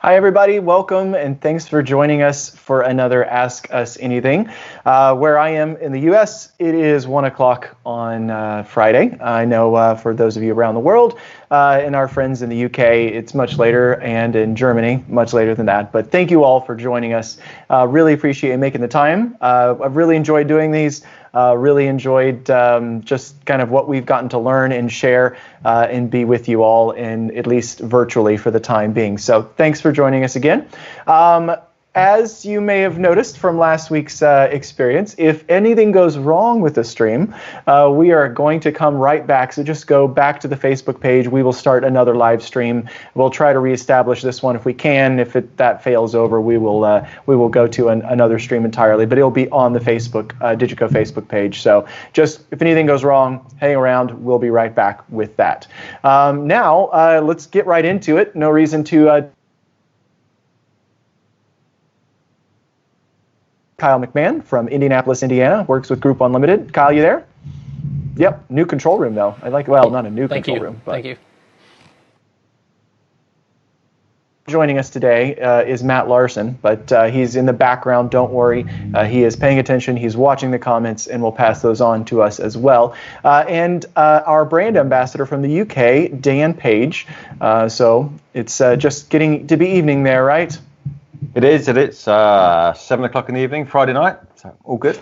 Hi, everybody. Welcome, and thanks for joining us for another Ask Us Anything. Where I am in the U.S., it is 1 o'clock on Friday. I know for those of you around the world and our friends in the U.K., it's much later, and in Germany, much later than that. But thank you all for joining us. Really appreciate you making the time. I've really enjoyed doing these. Really enjoyed just kind of what we've gotten to learn and share and be with you all, in at least virtually for the time being. So thanks for joining us again. As you may have noticed from last week's experience, if anything goes wrong with the stream, we are going to come right back. So just go back to the Facebook page. We will start another live stream. We'll try to reestablish this one if we can. If that fails over, we will go to another stream entirely. But it'll be on the Facebook DiGiCo Facebook page. So just if anything goes wrong, hang around. We'll be right back with that. Now let's get right into it. No reason to. Kyle McMahon from Indianapolis, Indiana, works with Group Unlimited. Kyle, you there? Yep, new control room, though. Well, not a new control room. But Thank you. Joining us today is Matt Larson, but he's in the background. Don't worry. He is paying attention. He's watching the comments, and will pass those on to us as well. And our brand ambassador from the UK, Dan Page. So it's just getting to be evening there, right? It is. 7 o'clock in the evening, Friday night. So all good.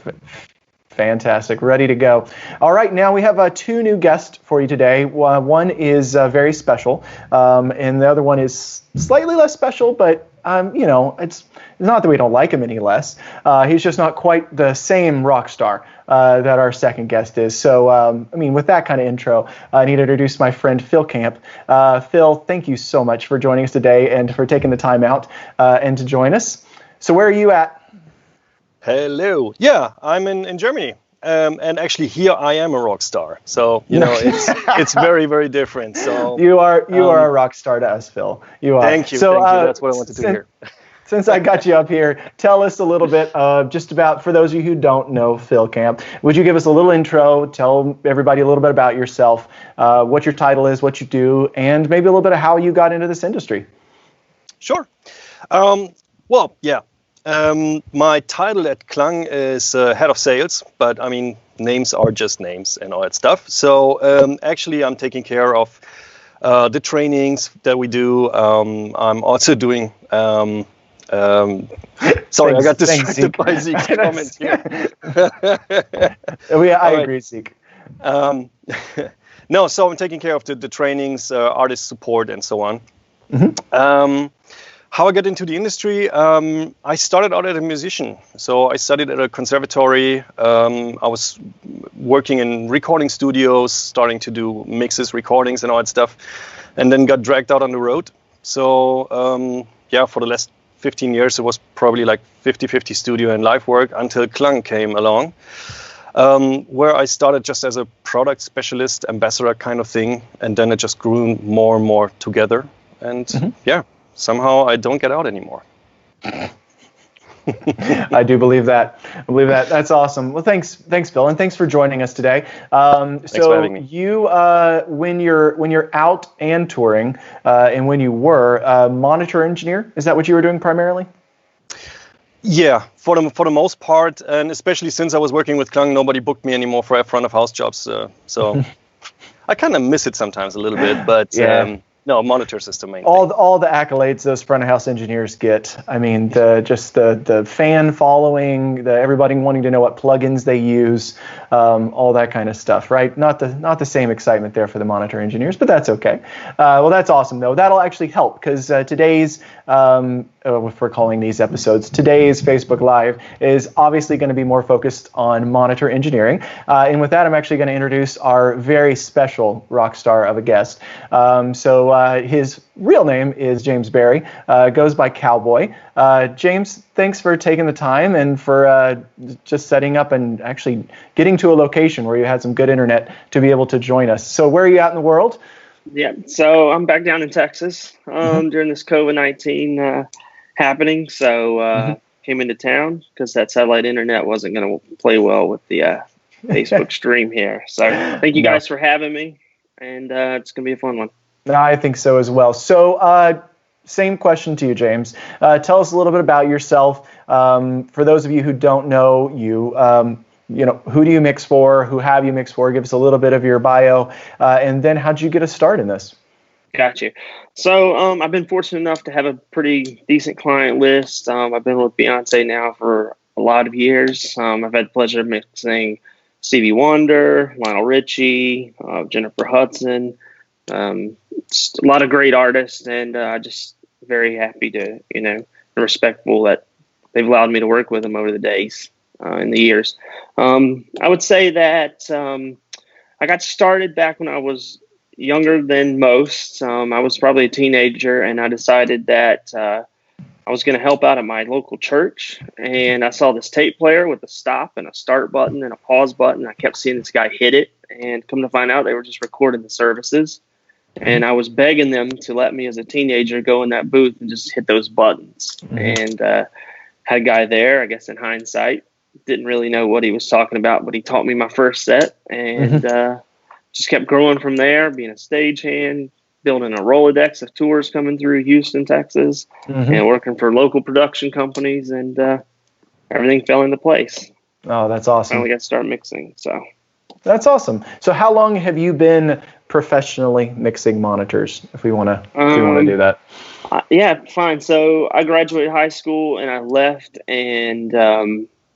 Fantastic. Ready to go. All right. Now we have two new guests for you today. One is very special, and the other one is slightly less special, but it's not that we don't like him any less. He's just not quite the same rock star that our second guest is. So, with that kind of intro, I need to introduce my friend Phil Camp. Phil, thank you so much for joining us today and for taking the time out and to join us. So where are you at? Hello. Yeah, I'm in Germany. And actually here I am a rock star. So, it's very, very different. So you are a rock star to us, Phil. You are. Thank you. So, thank you. That's what I wanted to hear. Since I got you up here, tell us a little bit just about, for those of you who don't know Phil Camp, would you give us a little intro, tell everybody a little bit about yourself, what your title is, what you do, and maybe a little bit of how you got into this industry? Sure. My title at Klang is head of sales, but names are just names and all that stuff. So actually, I'm taking care of the trainings that we do. I'm also doing. Sorry, I got distracted by Zeke's comment here. I agree, Zeke. No, so I'm taking care of the trainings, artist support, and so on. Mm-hmm. How I got into the industry, I started out as a musician. So I studied at a conservatory. I was working in recording studios, starting to do mixes, recordings, and all that stuff, and then got dragged out on the road. So for the last 15 years, it was probably like 50-50 studio and live work until Klang came along, where I started just as a product specialist, ambassador kind of thing, and then it just grew more and more together. And somehow I don't get out anymore. I do believe that. That's awesome. Well, thanks, Phil, and thanks for joining us today. Thanks for having me. You, when you're out and touring, and when you were a monitor engineer, is that what you were doing primarily? Yeah, for the most part, and especially since I was working with Klang, nobody booked me anymore for front of house jobs. So I kind of miss it sometimes a little bit, but. Yeah. No, monitor system main. All the accolades those front of house engineers get. The fan following, everybody wanting to know what plugins they use, all that kind of stuff, right? Not the same excitement there for the monitor engineers, but that's okay. Well, that's awesome though. That'll actually help because today's, if we're calling these episodes, today's Facebook Live is obviously going to be more focused on monitor engineering. And with that, I'm actually going to introduce our very special rock star of a guest. His real name is James Berry, goes by Cowboy. James, thanks for taking the time and for just setting up and actually getting to a location where you had some good internet to be able to join us. So where are you at in the world? Yeah, so I'm back down in Texas during this COVID-19 happening. So came into town because that satellite internet wasn't going to play well with the Facebook stream here. So thank you guys for having me, and it's going to be a fun one. I think so as well. So same question to you, James. Tell us a little bit about yourself. For those of you who don't know you, who do you mix for? Who have you mixed for? Give us a little bit of your bio, and then how'd you get a start in this? Got you. So I've been fortunate enough to have a pretty decent client list. I've been with Beyoncé now for a lot of years. I've had the pleasure of mixing Stevie Wonder, Lionel Richie, Jennifer Hudson, just a lot of great artists, and just very happy to, and respectful that they've allowed me to work with them over the days and the years. I would say that I got started back when I was younger than most. I was probably a teenager, and I decided that I was going to help out at my local church, and I saw this tape player with a stop and a start button and a pause button. I kept seeing this guy hit it, and come to find out they were just recording the services. And I was begging them to let me, as a teenager, go in that booth and just hit those buttons. And had a guy there, I guess in hindsight, didn't really know what he was talking about, but he taught me my first set, and just kept growing from there, being a stagehand, building a Rolodex of tours coming through Houston, Texas, and working for local production companies, and everything fell into place. Oh, that's awesome. Finally got to start mixing. So that's awesome. So how long have you been professionally mixing monitors, if we want to do that? Yeah, fine. So I graduated high school and I left, and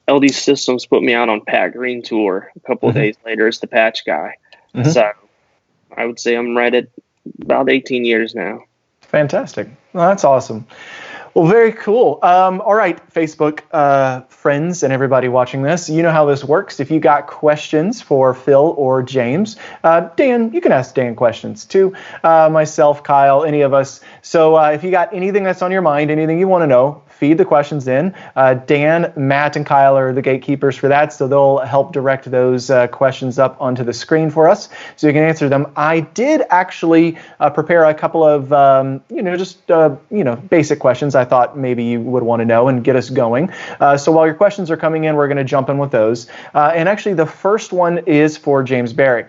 LD Systems put me out on Pat Green tour a couple of days later as the patch guy. So I would say I'm right at about 18 years now. Fantastic. Well, that's awesome. Well, very cool. All right, Facebook friends and everybody watching this, you know how this works. If you got questions for Phil or James, Dan, you can ask Dan questions too. Myself, Kyle, any of us. So if you got anything that's on your mind, anything you want to know, feed the questions in. Dan, Matt, and Kyle are the gatekeepers for that, so they'll help direct those questions up onto the screen for us so you can answer them. I did actually prepare a couple of, basic questions I thought maybe you would want to know and get us going. So while your questions are coming in, we're going to jump in with those. And actually, the first one is for James Barry.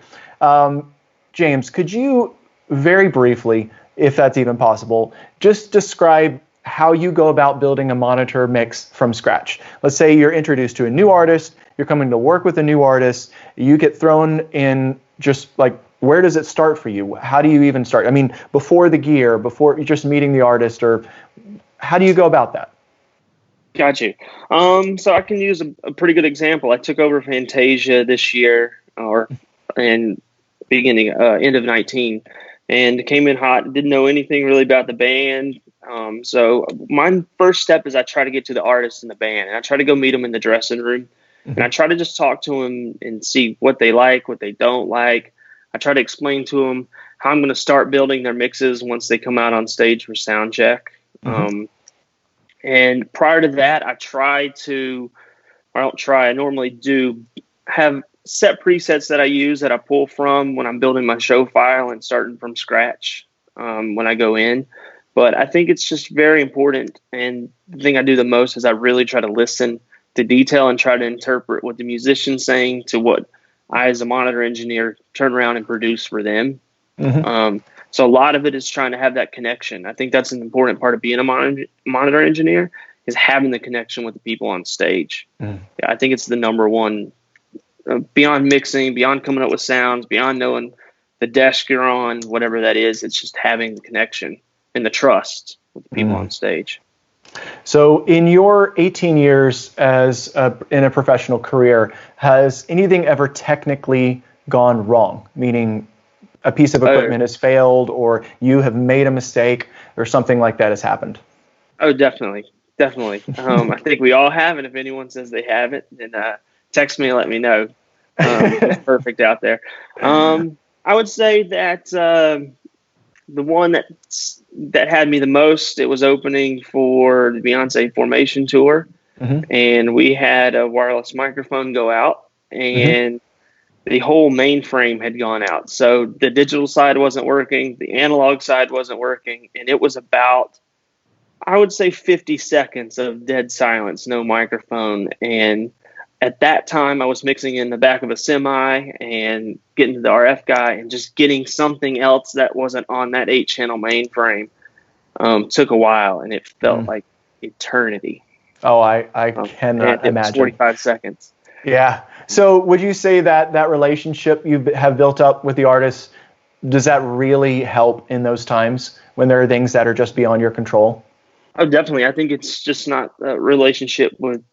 James, could you very briefly, if that's even possible, just describe how you go about building a monitor mix from scratch? Let's say you're introduced to a new artist, you're coming to work with a new artist, you get thrown in, just like, where does it start for you? How do you even start? I mean, before the gear, before you're just meeting the artist, or how do you go about that? Got you. So I can use a pretty good example. I took over Fantasia this year, end of 19, and came in hot. Didn't know anything really about the band. So my first step is I try to get to the artist in the band, and I try to go meet them in the dressing room, and I try to just talk to them and see what they like, what they don't like. I try to explain to them how I'm going to start building their mixes once they come out on stage for sound check. And prior to that, I normally do have set presets that I use that I pull from when I'm building my show file and starting from scratch when I go in. But I think it's just very important, and the thing I do the most is I really try to listen to detail and try to interpret what the musician's saying to what I, as a monitor engineer, turn around and produce for them. So a lot of it is trying to have that connection. I think that's an important part of being a monitor engineer, is having the connection with the people on stage. Yeah, I think it's the number one, beyond mixing, beyond coming up with sounds, beyond knowing the desk you're on, whatever that is. It's just having the connection and the trust with the people on stage. So in your 18 years in a professional career, has anything ever technically gone wrong? Meaning a piece of equipment has failed, or you have made a mistake, or something like that has happened? Oh, definitely. I think we all have, and if anyone says they haven't, then text me and let me know. It's perfect out there. I would say that the one that had me the most, it was opening for the Beyoncé Formation tour, and we had a wireless microphone go out, and the whole mainframe had gone out. So the digital side wasn't working, the analog side wasn't working, and it was about, I would say, 50 seconds of dead silence, no microphone. And at that time, I was mixing in the back of a semi and getting to the RF guy and just getting something else that wasn't on that 8-channel mainframe. took a while, and it felt like eternity. Oh, I cannot it was imagine. 45 seconds. Yeah. So would you say that that relationship you have built up with the artist, does that really help in those times when there are things that are just beyond your control? Oh, definitely. I think it's just not a relationship with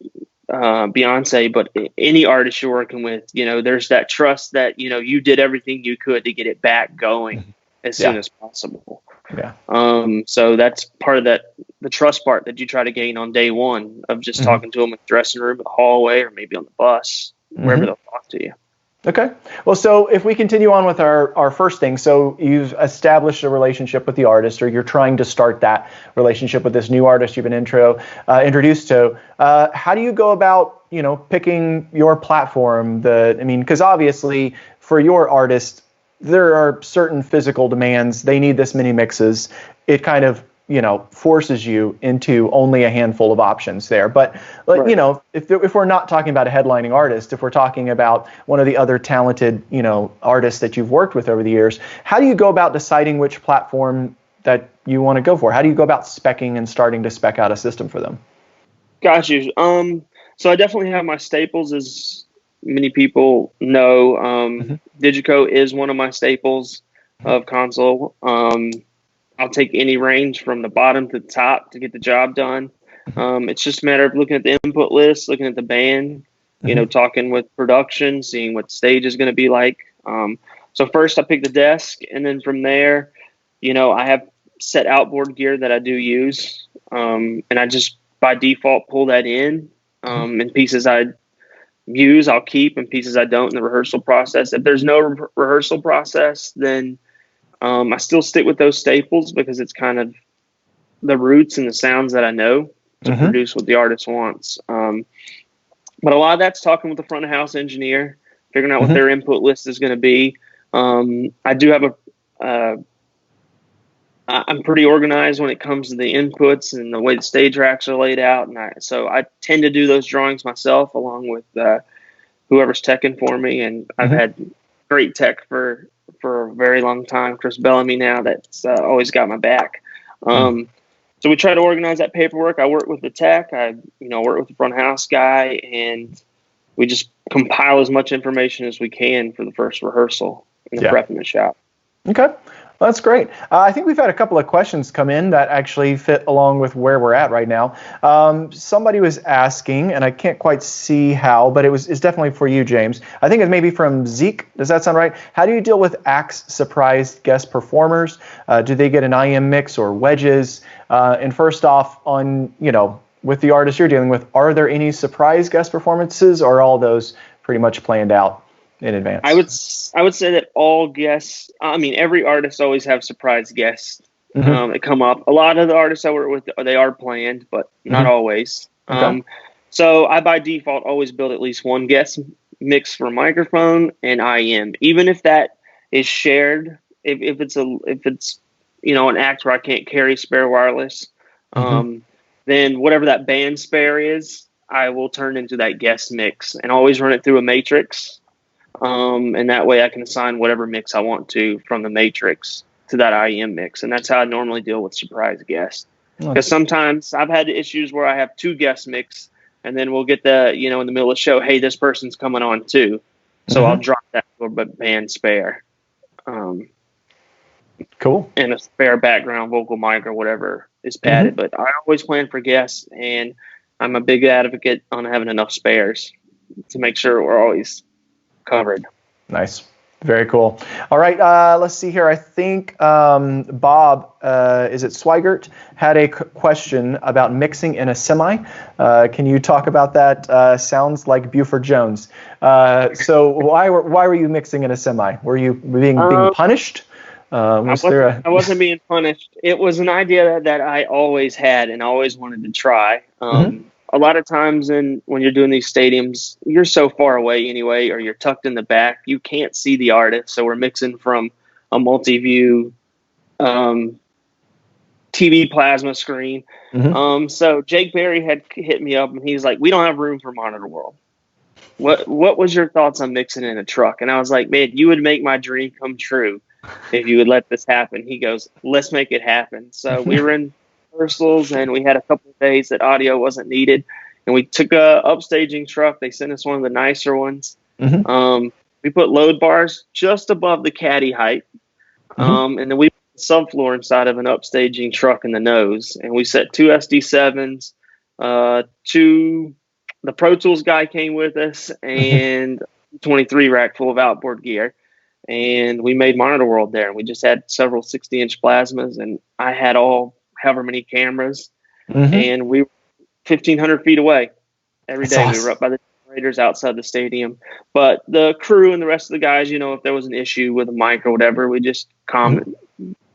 Beyonce, but any artist you're working with, there's that trust that, you did everything you could to get it back going as soon as possible. Yeah. So that's part of the trust part that you try to gain on day one of just talking to them in the dressing room, the hallway, or maybe on the bus, wherever they'll talk to you. Okay. Well, so if we continue on with our first thing, so you've established a relationship with the artist, or you're trying to start that relationship with this new artist you've been introduced to. How do you go about, picking your platform? Because obviously for your artist, there are certain physical demands. They need this many mixes. It kind of forces you into only a handful of options there. But, if we're not talking about a headlining artist, if we're talking about one of the other talented, artists that you've worked with over the years, how do you go about deciding which platform that you want to go for? How do you go about speccing and starting to spec out a system for them? Got you. So I definitely have my staples, as many people know. DiGiCo is one of my staples of console. I'll take any range from the bottom to the top to get the job done. It's just a matter of looking at the input list, looking at the band, talking with production, seeing what the stage is going to be like. So first I pick the desk, and then from there, I have set outboard gear that I do use. And I just by default pull that in. And pieces I use, I'll keep, and pieces I don't in the rehearsal process. If there's no rehearsal process, then I still stick with those staples because it's kind of the roots and the sounds that I know to produce what the artist wants. But a lot of that's talking with the front of house engineer, figuring out what their input list is going to be. I do have I'm pretty organized when it comes to the inputs and the way the stage racks are laid out. So I tend to do those drawings myself along with whoever's teching for me. And I've had great tech for a very long time. Chris Bellamy now, that's always got my back. So we try to organize that paperwork. I work with the tech. I work with the front house guy, and we just compile as much information as we can for the first rehearsal and the prep in the shop. Okay. Well, that's great. I think we've had a couple of questions come in that actually fit along with where we're at right now. Somebody was asking, and I can't quite see how, but it's definitely for you, James. I think it's maybe from Zeke. Does that sound right? How do you deal with acts surprised guest performers? Do they get an IM mix or wedges? And first off, with the artist you're dealing with, are there any surprise guest performances, or are all those pretty much planned out in advance? I would say that all guests, every artist always have surprise guests that come up. A lot of the artists I work with, they are planned, but not always. Okay. So I by default always build at least one guest mix for microphone and IM, even if that is shared. If it's an act where I can't carry spare wireless, then whatever that band spare is, I will turn into that guest mix and always run it through a matrix. And that way I can assign whatever mix I want to from the matrix to that IEM mix. And that's how I normally deal with surprise guests. Because sometimes I've had issues where I have two guest mix, and then we'll get in the middle of the show, hey, this person's coming on too. So I'll drop that for a band spare. Cool. And a spare background vocal mic or whatever is padded. But I always plan for guests, and I'm a big advocate on having enough spares to make sure we're always covered. Nice. Very cool. All right. Let's see here. I think Bob, is it Swigert, had a question about mixing in a semi. Can you talk about that? Sounds like Buford Jones. So why were you mixing in a semi? Were you being punished? I wasn't being punished. It was an idea that I always had and always wanted to try. A lot of times when you're doing these stadiums, you're so far away anyway, or you're tucked in the back, you can't see the artist. So we're mixing from a multi-view TV plasma screen. So Jake Berry had hit me up, and he's like, we don't have room for Monitor World. What was your thoughts on mixing in a truck? And I was like, man, you would make my dream come true if you would let this happen. He goes, let's make it happen. So we were in rehearsals, and we had a couple of days that audio wasn't needed. And we took a upstaging truck. They sent us one of the nicer ones. We put load bars just above the caddy height. And then we put the subfloor inside of an upstaging truck in the nose. And we set 2 SD7s, the Pro Tools guy came with us, and 23 rack full of outboard gear. And we made Monitor World there. And we just had several 60-inch plasmas, and I had however many cameras. And we were 1,500 feet away every day. We were up by the generators outside the stadium. But the crew and the rest of the guys, if there was an issue with a mic or whatever, we just calm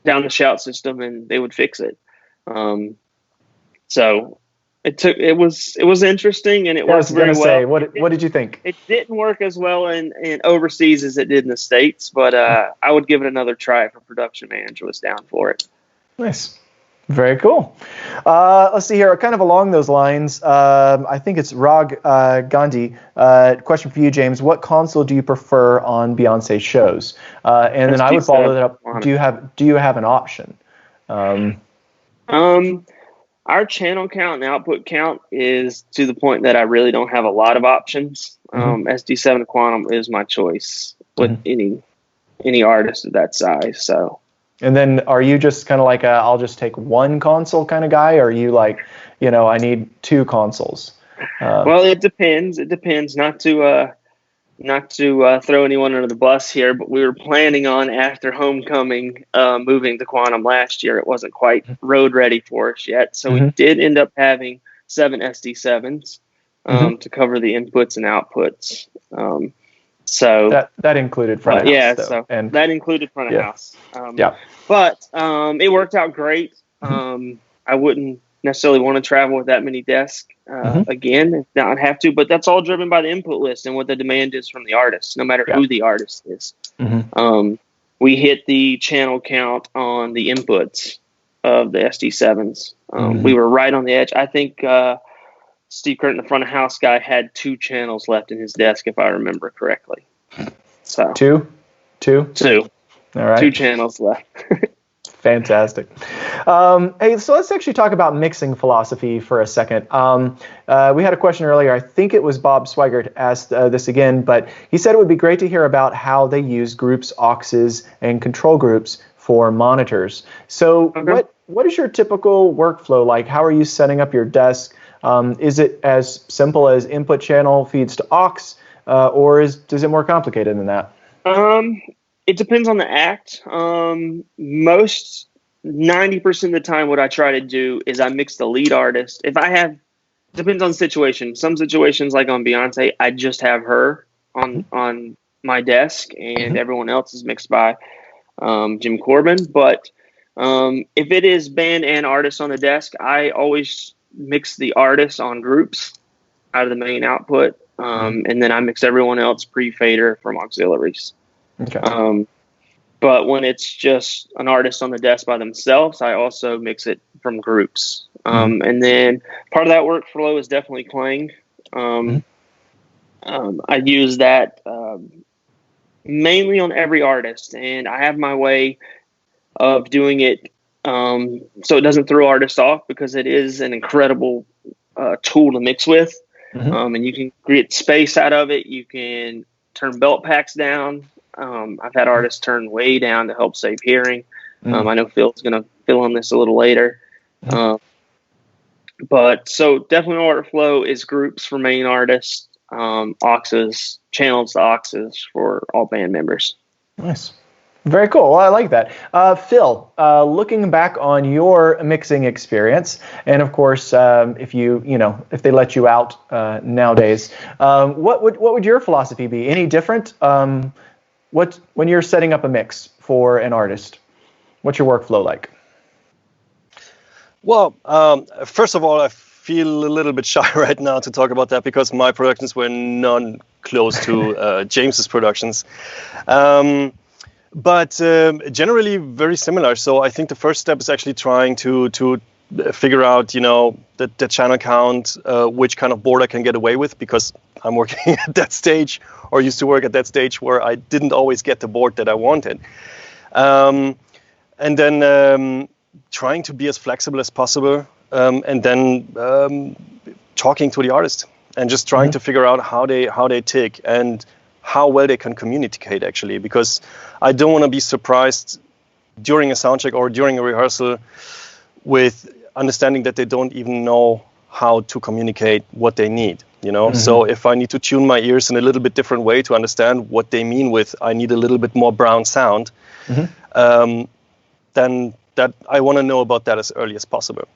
down the shout system and they would fix it. So it was interesting, and it worked very well. What did you think? It didn't work as well in overseas as it did in the States, but I would give it another try if a production manager was down for it. Nice. Very cool. Let's see here. Kind of along those lines, I think it's Rag Gandhi. Question for you, James. What console do you prefer on Beyonce shows? And then I would follow that up. Do you have an option? Our channel count and output count is to the point that I really don't have a lot of options. SD7 Quantum is my choice with any artist of that size. So. And then are you just kind of like I'll just take one console kind of guy, or are you like, I need 2 consoles? Well, it depends. It depends. Not to throw anyone under the bus here, but we were planning on, after homecoming, moving to Quantum last year. It wasn't quite road ready for us yet. So we did end up having 7 SD7s to cover the inputs and outputs. So that included front of house. So that included front of house. But it worked out great. I wouldn't necessarily want to travel with that many desks again, if not have to, but that's all driven by the input list and what the demand is from the artist, no matter who the artist is. We hit the channel count on the inputs of the SD7s. We were right on the edge. I think Steve Curtin, the front of house guy, had 2 channels left in his desk, if I remember correctly. So Two. All right. 2 channels left. Fantastic. Hey, so let's actually talk about mixing philosophy for a second. We had a question earlier. I think it was Bob Swigert asked this again, but he said it would be great to hear about how they use groups, auxes, and control groups for monitors. So what is your typical workflow like? How are you setting up your desk? Is it as simple as input channel feeds to aux, or is it more complicated than that? It depends on the act. Most 90% of the time, what I try to do is I mix the lead artist. Depends on the situation. Some situations, like on Beyonce, I just have her on my desk, and everyone else is mixed by Jim Corbin. But if it is band and artist on the desk, I always mix the artists on groups out of the main output, and then I mix everyone else pre-fader from auxiliaries. Okay. But when it's just an artist on the desk by themselves, I also mix it from groups. And then part of that workflow is definitely playing. I use that mainly on every artist, and I have my way of doing it so it doesn't throw artists off, because it is an incredible tool to mix with. And you can create space out of it. You can turn belt packs down. I've had artists turn way down to help save hearing. I know Phil's going to fill on this a little later. But so definitely workflow is groups for main artists, auxes, channels to auxes for all band members. Nice. Very cool. Well, I like that. Phil, looking back on your mixing experience, and of course, if if they let you out nowadays, what would your philosophy be? Any different? When you're setting up a mix for an artist, what's your workflow like? Well, first of all, I feel a little bit shy right now to talk about that, because my productions were none close to James's productions. But generally very similar. So I think the first step is actually trying to figure out, the channel count, which kind of board I can get away with, because I'm working at that stage, or used to work at that stage, where I didn't always get the board that I wanted. And then trying to be as flexible as possible, and then talking to the artist and just trying to figure out how they tick and how well they can communicate, actually, because I don't want to be surprised during a soundcheck or during a rehearsal with understanding that they don't even know how to communicate what they need, you know. So if I need to tune my ears in a little bit different way to understand what they mean with I need a little bit more brown sound, then that I want to know about that as early as possible.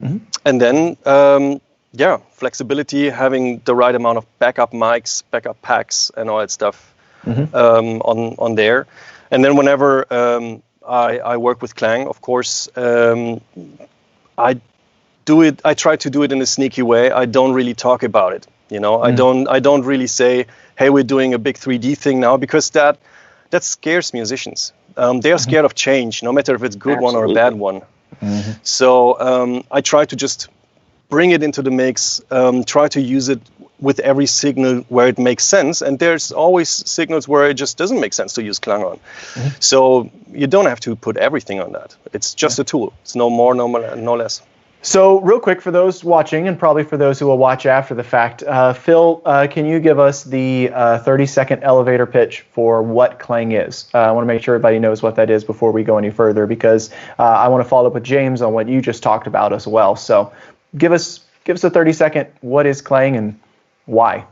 And then flexibility, having the right amount of backup mics, backup packs, and all that stuff on there. And then whenever I work with Klang, of course, I try to do it in a sneaky way. I don't really talk about it. You know, I don't really say, hey, we're doing a big 3D thing now, because that scares musicians. They are scared of change, no matter if it's a good one or a bad one. So I try to just bring it into the mix, try to use it with every signal where it makes sense. And there's always signals where it just doesn't make sense to use Klang on. So you don't have to put everything on that. It's just a tool. It's no more, no less. So real quick, for those watching, and probably for those who will watch after the fact, Phil, can you give us the 30-second elevator pitch for what Klang is? I want to make sure everybody knows what that is before we go any further, because I want to follow up with James on what you just talked about as well. So give us a 30-second, what is Klang and why?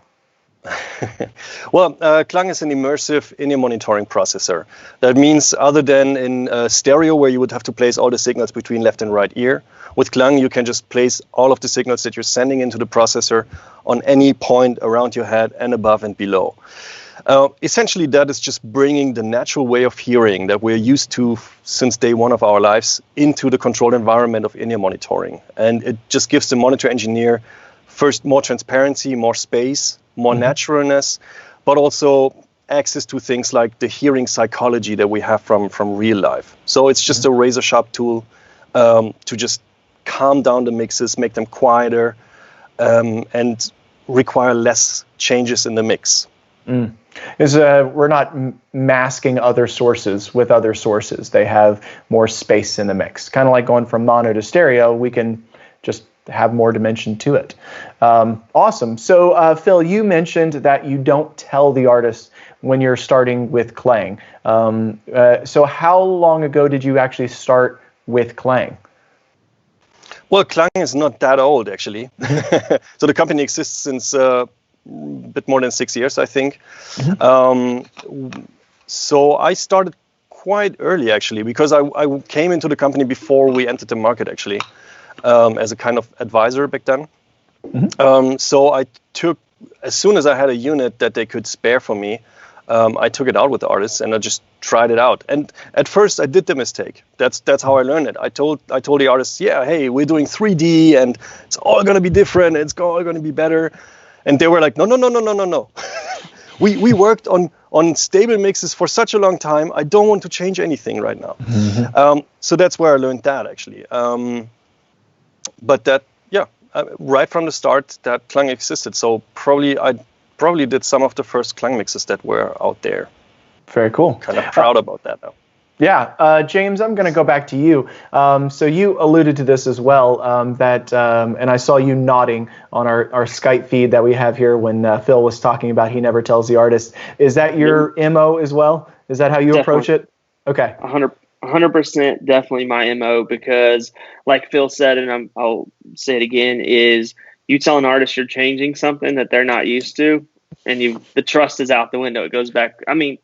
Well, Klang is an immersive in-ear monitoring processor. That means, other than in stereo, where you would have to place all the signals between left and right ear, with Klang you can just place all of the signals that you're sending into the processor on any point around your head and above and below. Essentially, that is just bringing the natural way of hearing that we're used to since day one of our lives into the controlled environment of in-ear monitoring. And it just gives the monitor engineer, first, more transparency, more space, more naturalness, but also access to things like the hearing psychology that we have from real life. So it's just a razor sharp tool to just calm down the mixes, make them quieter, and require less changes in the mix. We're not masking other sources with other sources. They have more space in the mix. Kind of like going from mono to stereo, we can just have more dimension to it. Awesome. So Phil, you mentioned that you don't tell the artist when you're starting with Klang. So how long ago did you actually start with Klang? Well, Klang is not that old, actually. So the company exists since a bit more than 6 years, I think. So I started quite early, actually, because I came into the company before we entered the market, actually. As a kind of advisor back then. So I took, as soon as I had a unit that they could spare for me, I took it out with the artists and I just tried it out. And at first I did the mistake. That's how I learned it. I told the artists, yeah, hey, we're doing 3D and it's all going to be different. It's all going to be better. And they were like, no. We worked on stable mixes for such a long time. I don't want to change anything right now. So that's where I learned that, actually. But that, right from the start, that Klang existed. So I probably did some of the first Klang mixes that were out there. Very cool. Kind of proud about that now. Yeah, James, I'm going to go back to you. So you alluded to this as well, and I saw you nodding on our Skype feed that we have here when Phil was talking about he never tells the artist. Is that your MO as well? Is that how you approach it? Okay. 100% definitely my MO, because like Phil said, and I'll say it again, is you tell an artist you're changing something that they're not used to, and the trust is out the window. It goes back. I mean,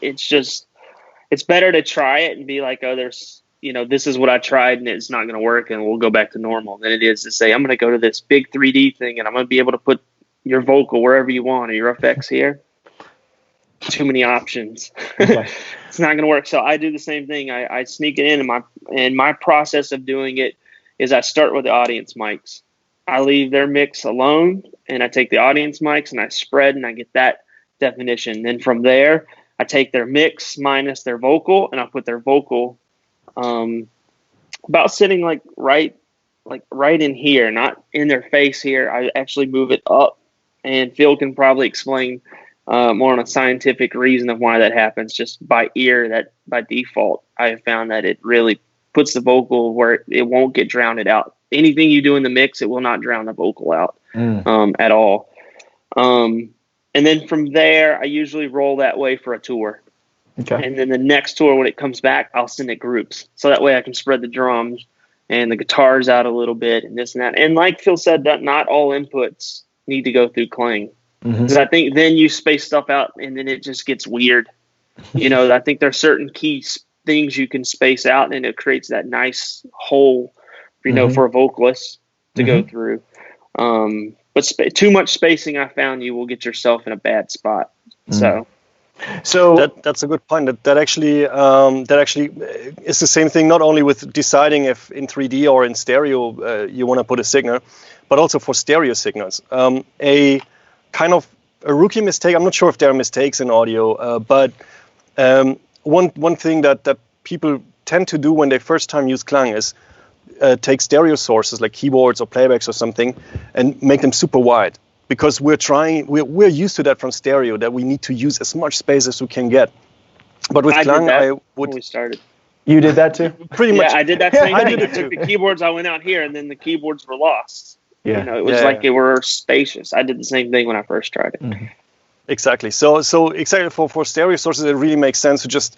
it's better to try it and be like, oh, this is what I tried and it's not going to work and we'll go back to normal, than it is to say, I'm going to go to this big 3D thing and I'm going to be able to put your vocal wherever you want or your effects here. Too many options. Okay. It's not going to work. So I do the same thing. I sneak it in, and my process of doing it is I start with the audience mics. I leave their mix alone, and I take the audience mics and I spread and I get that definition. Then from there, I take their mix minus their vocal, and I put their vocal about sitting right in here, not in their face here. I actually move it up, and Phil can probably explain more on a scientific reason of why that happens. Just by ear, that by default, I have found that it really puts the vocal where it won't get drowned out. Anything you do in the mix, it will not drown the vocal out at all. And then from there, I usually roll that way for a tour. Okay. And then the next tour, when it comes back, I'll send it groups. So that way I can spread the drums and the guitars out a little bit and this and that. And like Phil said, that not all inputs need to go through Kling. Because I think then you space stuff out and then it just gets weird. You know, I think there's certain key things you can space out and it creates that nice hole, you know, for a vocalist to go through. But too much spacing, I found you will get yourself in a bad spot. So that's a good point. That actually is the same thing. Not only with deciding if in 3D or in stereo you want to put a signal, but also for stereo signals. A kind of a rookie mistake. I'm not sure if there are mistakes in audio, but one thing that people tend to do when they first time use Klang is take stereo sources like keyboards or playbacks or something and make them super wide, because we're used to that from stereo, that we need to use as much space as we can get. But with Klang, I would. When we started. You did that too? Pretty much. Yeah, I did that same thing. I took the keyboards, I went out here, and then the keyboards were lost. Yeah. You know, it was like they were spacious. I did the same thing when I first tried it. Exactly. So exactly for stereo sources, it really makes sense to just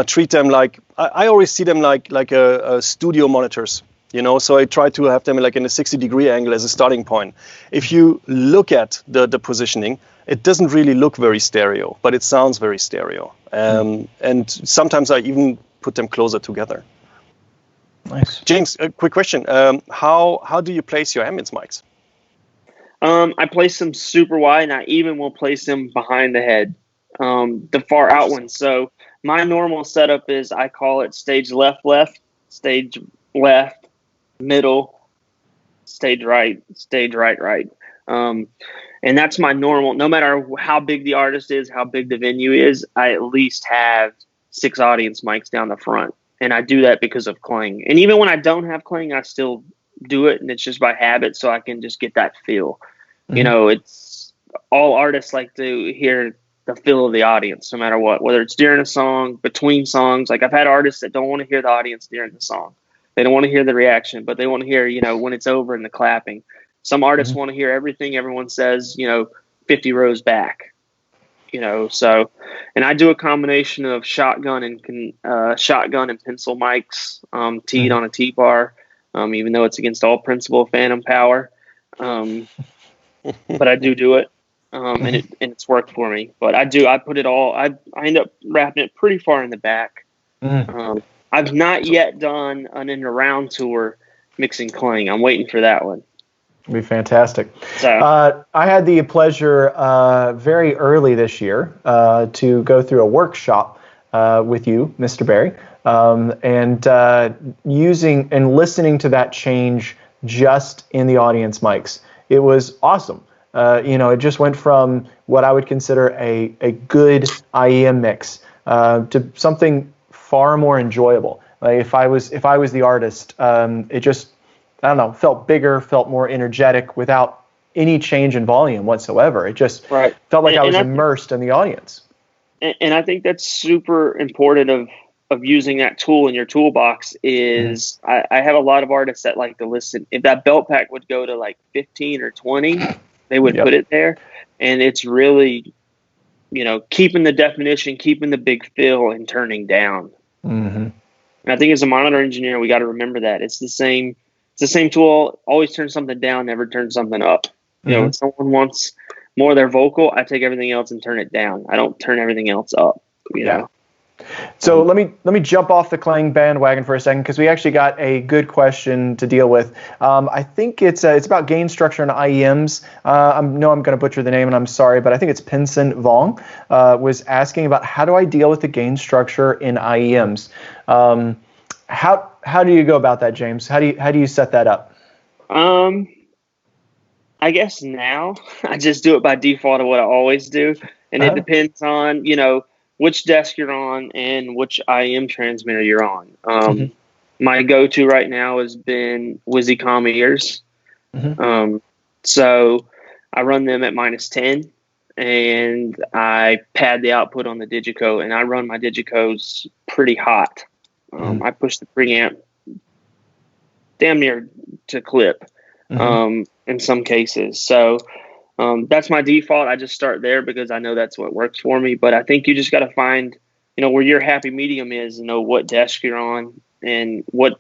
treat them like, I always see them like a studio monitors. You know, so I try to have them like in a 60-degree angle as a starting point. If you look at the positioning, it doesn't really look very stereo, but it sounds very stereo. And sometimes I even put them closer together. Nice. James, a quick question. How do you place your ambience mics? I place them super wide, and I even will place them behind the head, the far out ones. So my normal setup is I call it stage left, stage left, middle, stage right, right. And that's my normal. No matter how big the artist is, how big the venue is, I at least have 6 audience mics down the front. And I do that because of Kling. And even when I don't have Kling, I still do it, and it's just by habit, so I can just get that feel. You know, it's all artists like to hear the feel of the audience, no matter what, whether it's during a song, between songs. Like I've had artists that don't want to hear the audience during the song. They don't want to hear the reaction, but they want to hear, you know, when it's over and the clapping. Some artists want to hear everything everyone says, you know, 50 rows back, you know. So, and I do a combination of shotgun and pencil mics, teed on a T-bar, even though it's against all principle of phantom power. But I do it, and it's worked for me. But I put it all. I end up wrapping it pretty far in the back. I've not yet done an in around tour mixing Kling. I'm waiting for that one. It'd be fantastic. So, I had the pleasure very early this year to go through a workshop with you, Mr. Barry, and using and listening to that change just in the audience mics. It was awesome. You know, it just went from what I would consider a good IEM mix to something far more enjoyable. Like if I was the artist, it just, I don't know, felt bigger, felt more energetic without any change in volume whatsoever. It just felt like I was immersed in the audience. And I think that's super important of using that tool in your toolbox is I have a lot of artists that like to listen. If that belt pack would go to like 15 or 20, they would put it there. And it's really, you know, keeping the definition, keeping the big fill, and turning down. And I think as a monitor engineer, we got to remember that it's the same tool. Always turn something down, never turn something up. You know, if someone wants more of their vocal, I take everything else and turn it down. I don't turn everything else up. You know. So let me jump off the Klang bandwagon for a second, because we actually got a good question to deal with. I think it's about gain structure and IEMs. I know I'm going to butcher the name, and I'm sorry, but I think it's Pinson Vong was asking about how do I deal with the gain structure in IEMs. How do you go about that, James? How do you set that up? I guess now I just do it by default of what I always do, and it depends on, you know, which desk you're on and which IM transmitter you're on. My go-to right now has been WYZICOM ears. So I run them at -10, and I pad the output on the DiGiCo, and I run my DiGiCos pretty hot. I push the preamp damn near to clip in some cases. So that's my default. I just start there because I know that's what works for me. But I think you just got to find, where your happy medium is, what desk you're on and what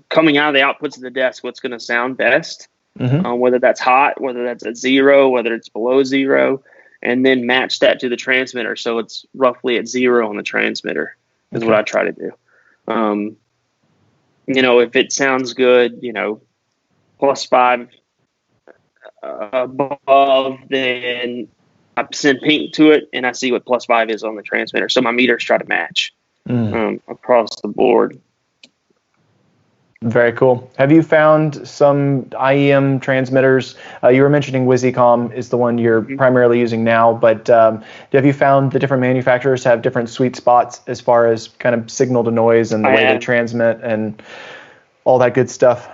coming out of the outputs of the desk, what's going to sound best. Whether that's hot, whether that's at 0, whether it's below 0, and then match that to the transmitter. So it's roughly at 0 on the transmitter is what I try to do. If it sounds good, +5 above, then I send pink to it and I see what +5 is on the transmitter. So my meters try to match across the board. Very cool. Have you found some IEM transmitters? You were mentioning WheezyCom is the one you're primarily using now, but have you found the different manufacturers have different sweet spots as far as kind of signal to noise and the way they transmit and all that good stuff?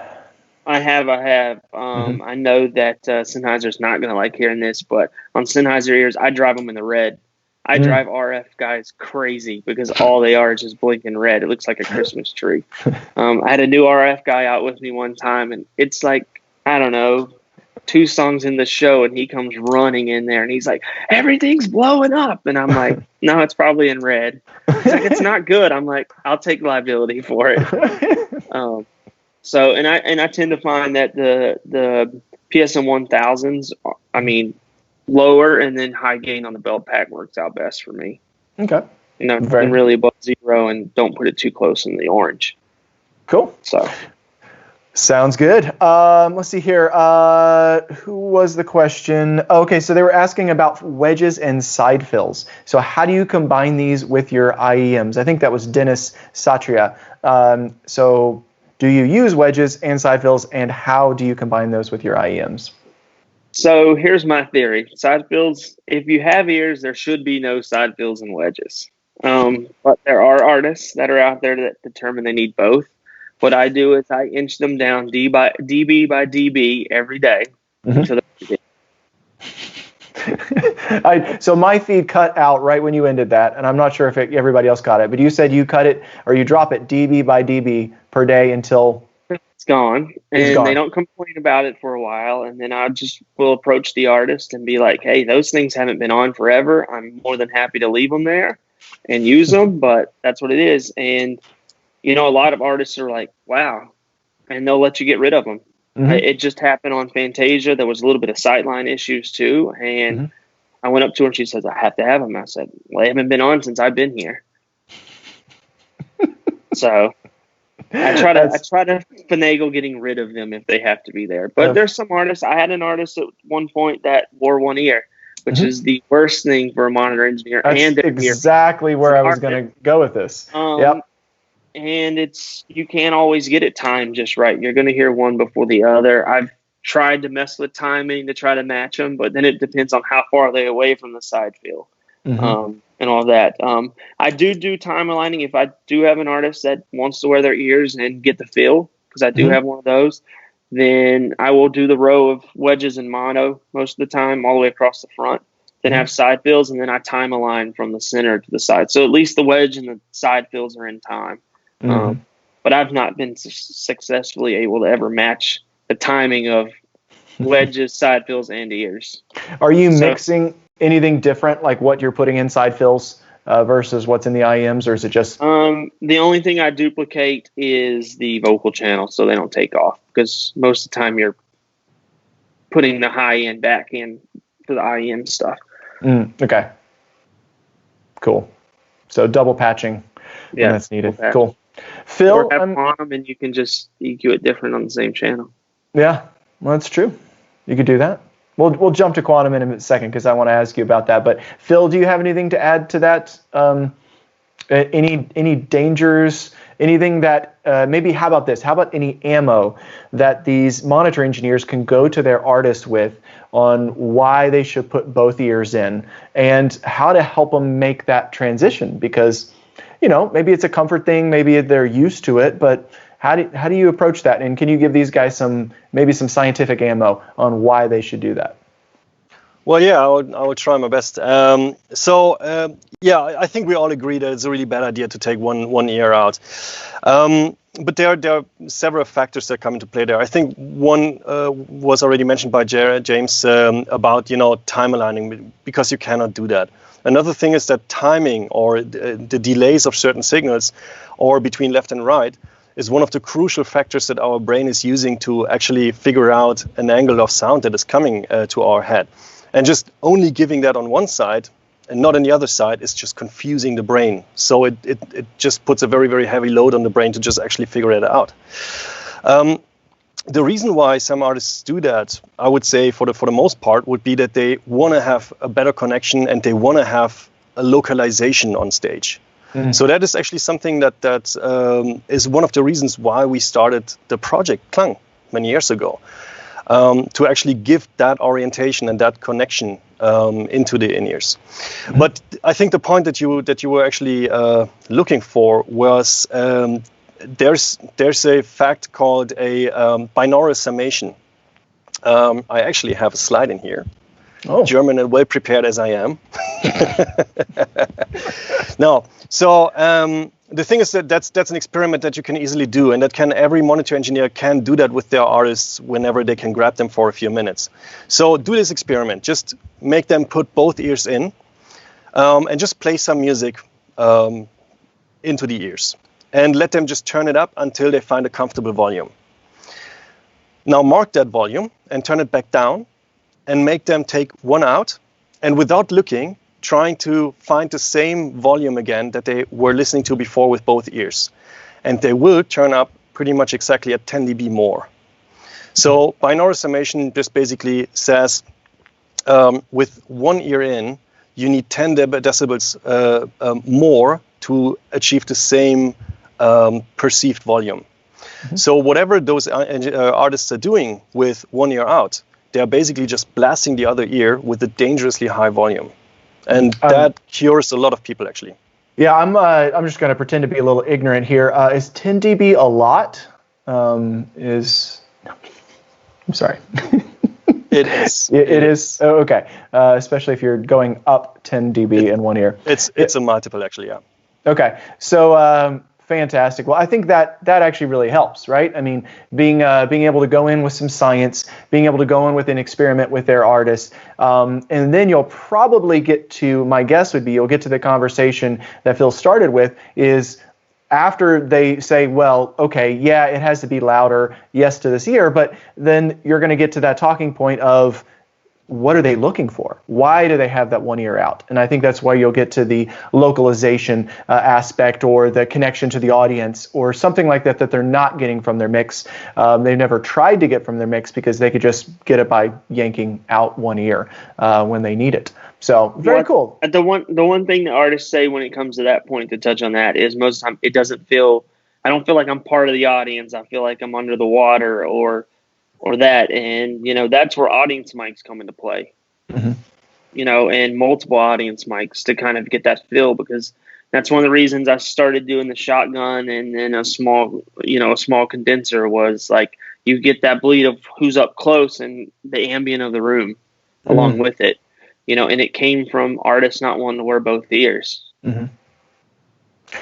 I have. I know that Sennheiser's not going to like hearing this, but on Sennheiser ears, I drive them in the red. I drive RF guys crazy because all they are is just blinking red. It looks like a Christmas tree. I had a new RF guy out with me one time, and it's like, I don't know, 2 songs in the show, and he comes running in there, and he's like, everything's blowing up. And I'm like, no, it's probably in red. He's like, it's not good. I'm like, I'll take liability for it. So, and I tend to find that the PSM 1000s, lower and then high gain on the belt pack works out best for me. Okay. Really above 0 and don't put it too close in the orange. Cool. So. Sounds good. Let's see here. Who was the question? Okay, so they were asking about wedges and side fills. So how do you combine these with your IEMs? I think that was Dennis Satria. So do you use wedges and side fills, and how do you combine those with your IEMs? So here's my theory. Side fills, if you have ears, there should be no side fills and wedges. But there are artists that are out there that determine they need both. What I do is I inch them down dB by dB every day until So my feed cut out right when you ended that, and I'm not sure if everybody else got it, but you said you cut it or you drop it dB by dB per day until it's gone. And they don't complain about it for a while, and then I just will approach the artist and be like, hey, those things haven't been on forever. I'm more than happy to leave them there and use them, but that's what it is. And a lot of artists are like, wow, and they'll let you get rid of them. It just happened on Fantasia. There was a little bit of sightline issues too. And I went up to her and she says, I have to have them. I said, well, they haven't been on since I've been here. So I try to finagle getting rid of them if they have to be there. But there's some artists. I had an artist at one point that wore one ear, which is the worst thing for a monitor engineer. That's exactly where I was going to go with this. Yep. And you can't always get it timed just right. You're going to hear one before the other. I've tried to mess with timing to try to match them, but then it depends on how far they're away from the side field and all that. I do time aligning if I do have an artist that wants to wear their ears and get the feel, because I do have one of those. Then I will do the row of wedges and mono most of the time all the way across the front. Then have side fills, and then I time align from the center to the side. So at least the wedge and the side fills are in time. But I've not been successfully able to ever match the timing of wedges, side fills, and ears. Are you mixing anything different, like what you're putting in side fills versus what's in the IEMs, or is it just? The only thing I duplicate is the vocal channel, so they don't take off, because most of the time you're putting the high end back in for the IEM stuff. Okay. Cool. So double patching when that's needed. Cool. Phil, or have on them and you can just EQ it different on the same channel. Yeah, well, that's true. You could do that. We'll jump to quantum in a second because I want to ask you about that. But Phil, do you have anything to add to that? Any dangers? Anything that maybe? How about this? How about any ammo that these monitor engineers can go to their artist with on why they should put both ears in and how to help them make that transition? Because maybe it's a comfort thing, maybe they're used to it, but how do you approach that? And can you give these guys some scientific ammo on why they should do that? Well, yeah, I would try my best. Yeah, I think we all agree that it's a really bad idea to take one ear out. But there are several factors that come into play there. I think one was already mentioned by James about time aligning, because you cannot do that. Another thing is that timing, or the delays of certain signals, or between left and right, is one of the crucial factors that our brain is using to actually figure out an angle of sound that is coming to our head. And just only giving that on one side and not on the other side is just confusing the brain. So it just puts a very, very heavy load on the brain to just actually figure it out. The reason why some artists do that, I would say for the most part, would be that they want to have a better connection and they want to have a localization on stage. Mm-hmm. So that is actually something that is one of the reasons why we started the project Klang many years ago. To actually give that orientation and that connection into the in-ears. Mm-hmm. But I think the point that you were actually looking for was there's a fact called a binaural summation. I actually have a slide in here. Oh. German and well prepared as I am. No, so the thing is that that's an experiment that you can easily do, and that every monitor engineer can do that with their artists whenever they can grab them for a few minutes. So do this experiment. Just make them put both ears in, and just play some music into the ears, and let them just turn it up until they find a comfortable volume. Now mark that volume and turn it back down, and make them take one out, and without looking, trying to find the same volume again that they were listening to before with both ears. And they will turn up pretty much exactly at 10 dB more. So binaural summation just basically says with one ear in, you need 10 decibels more to achieve the same perceived volume. Mm-hmm. So whatever those artists are doing with one ear out, they're basically just blasting the other ear with a dangerously high volume. And that cures a lot of people, actually. Yeah, I'm just going to pretend to be a little ignorant here. Is 10 dB a lot? I'm sorry. It is. It is. Oh, okay. Especially if you're going up 10 dB in one ear. It's a multiple, actually, yeah. Okay. So fantastic. Well, I think that actually really helps, right? I mean, being able to go in with some science, being able to go in with an experiment with their artists, and then you'll probably get to, my guess would be, you'll get to the conversation that Phil started with, is after they say, well, okay, yeah, it has to be louder, yes to this ear, but then you're going to get to that talking point of, what are they looking for? Why do they have that one ear out? And I think that's why you'll get to the localization aspect, or the connection to the audience, or something like that they're not getting from their mix. They've never tried to get from their mix because they could just get it by yanking out one ear when they need it. So very cool. The one thing the artists say when it comes to that point, to touch on that, is most of the time I don't feel like I'm part of the audience. I feel like I'm under the water or that, and that's where audience mics come into play. Mm-hmm. And multiple audience mics to kind of get that feel, because that's one of the reasons I started doing the shotgun and then a small condenser, was like you get that bleed of who's up close and the ambient of the room along with it, and it came from artists not wanting to wear both ears. Mm-hmm.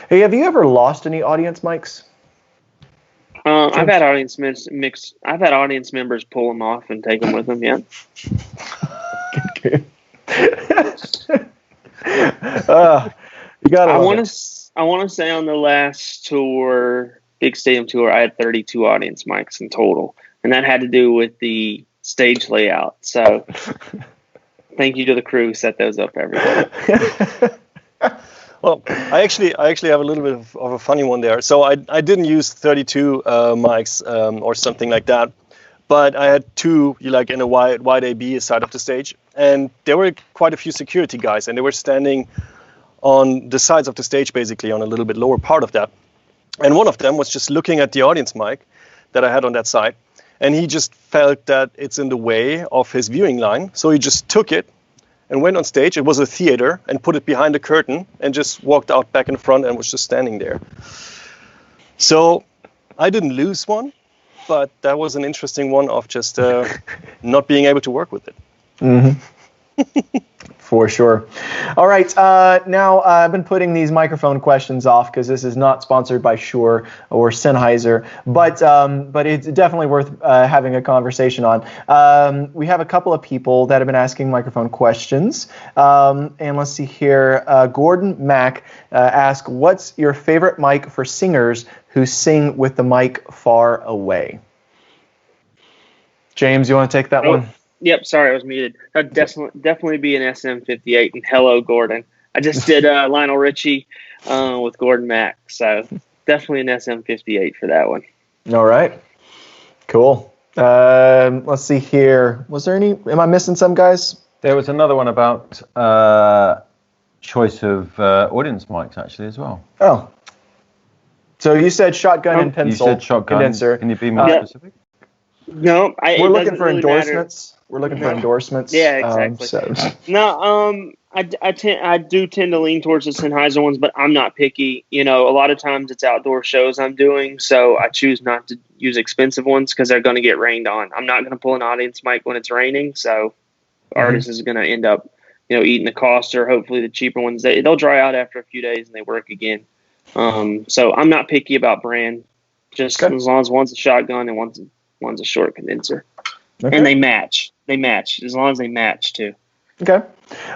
Hey, have you ever lost any audience mics? I've had audience members pull them off and take them with them. Yeah. Good. You got. I want to say on the last tour, big stadium tour, I had 32 audience mics in total, and that had to do with the stage layout. So, thank you to the crew who set those up every day. Well, I actually have a little bit of a funny one there. So I didn't use 32 mics or something like that, but I had two, like in a wide AB side of the stage, and there were quite a few security guys, and they were standing on the sides of the stage, basically on a little bit lower part of that. And one of them was just looking at the audience mic that I had on that side, and he just felt that it's in the way of his viewing line, so he just took it and went on stage. It was a theater, and put it behind the curtain and just walked out back in front and was just standing there. So I didn't lose one, but that was an interesting one of just not being able to work with it. Mm-hmm. For sure. All right. Now I've been putting these microphone questions off because this is not sponsored by Shure or Sennheiser, but it's definitely worth having a conversation on. We have a couple of people that have been asking microphone questions, and let's see here. Gordon Mack asked, "What's your favorite mic for singers who sing with the mic far away?" James, you want to take that one? Yep, sorry, I was muted. That'd definitely be an SM58. And hello, Gordon. I just did Lionel Richie with Gordon Mack, so definitely an SM58 for that one. All right, cool. Let's see here. Was there any? Am I missing some, guys? There was another one about choice of audience mics actually as well. Oh, so you said shotgun and pencil. You said shotgun condenser. Can you be more specific? No, we're looking for really endorsements. We're looking for endorsements. Yeah, exactly. I do tend to lean towards the Sennheiser ones, but I'm not picky. You know, a lot of times it's outdoor shows I'm doing, so I choose not to use expensive ones because they're going to get rained on. I'm not going to pull an audience mic when it's raining, so the artist is going to end up, eating the cost, or hopefully the cheaper ones. They'll dry out after a few days and they work again. So I'm not picky about brand, just as long as one's a shotgun and one's a short condenser. Okay. And they match. As long as they match, too. Okay.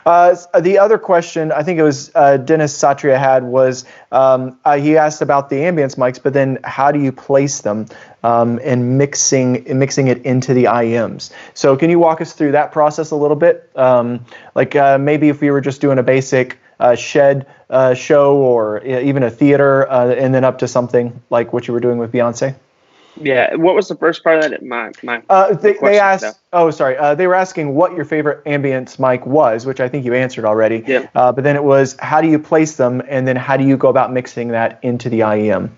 The other question, I think it was Dennis Satria had, was he asked about the ambience mics, but then how do you place them and mixing it into the IMs? So can you walk us through that process a little bit? Maybe if we were just doing a basic shed show or even a theater and then up to something like what you were doing with Beyoncé? Yeah, what was the first part of that? They asked. Oh, sorry. They were asking what your favorite ambience mic was, which I think you answered already. Yeah. But then it was how do you place them, and then how do you go about mixing that into the IEM?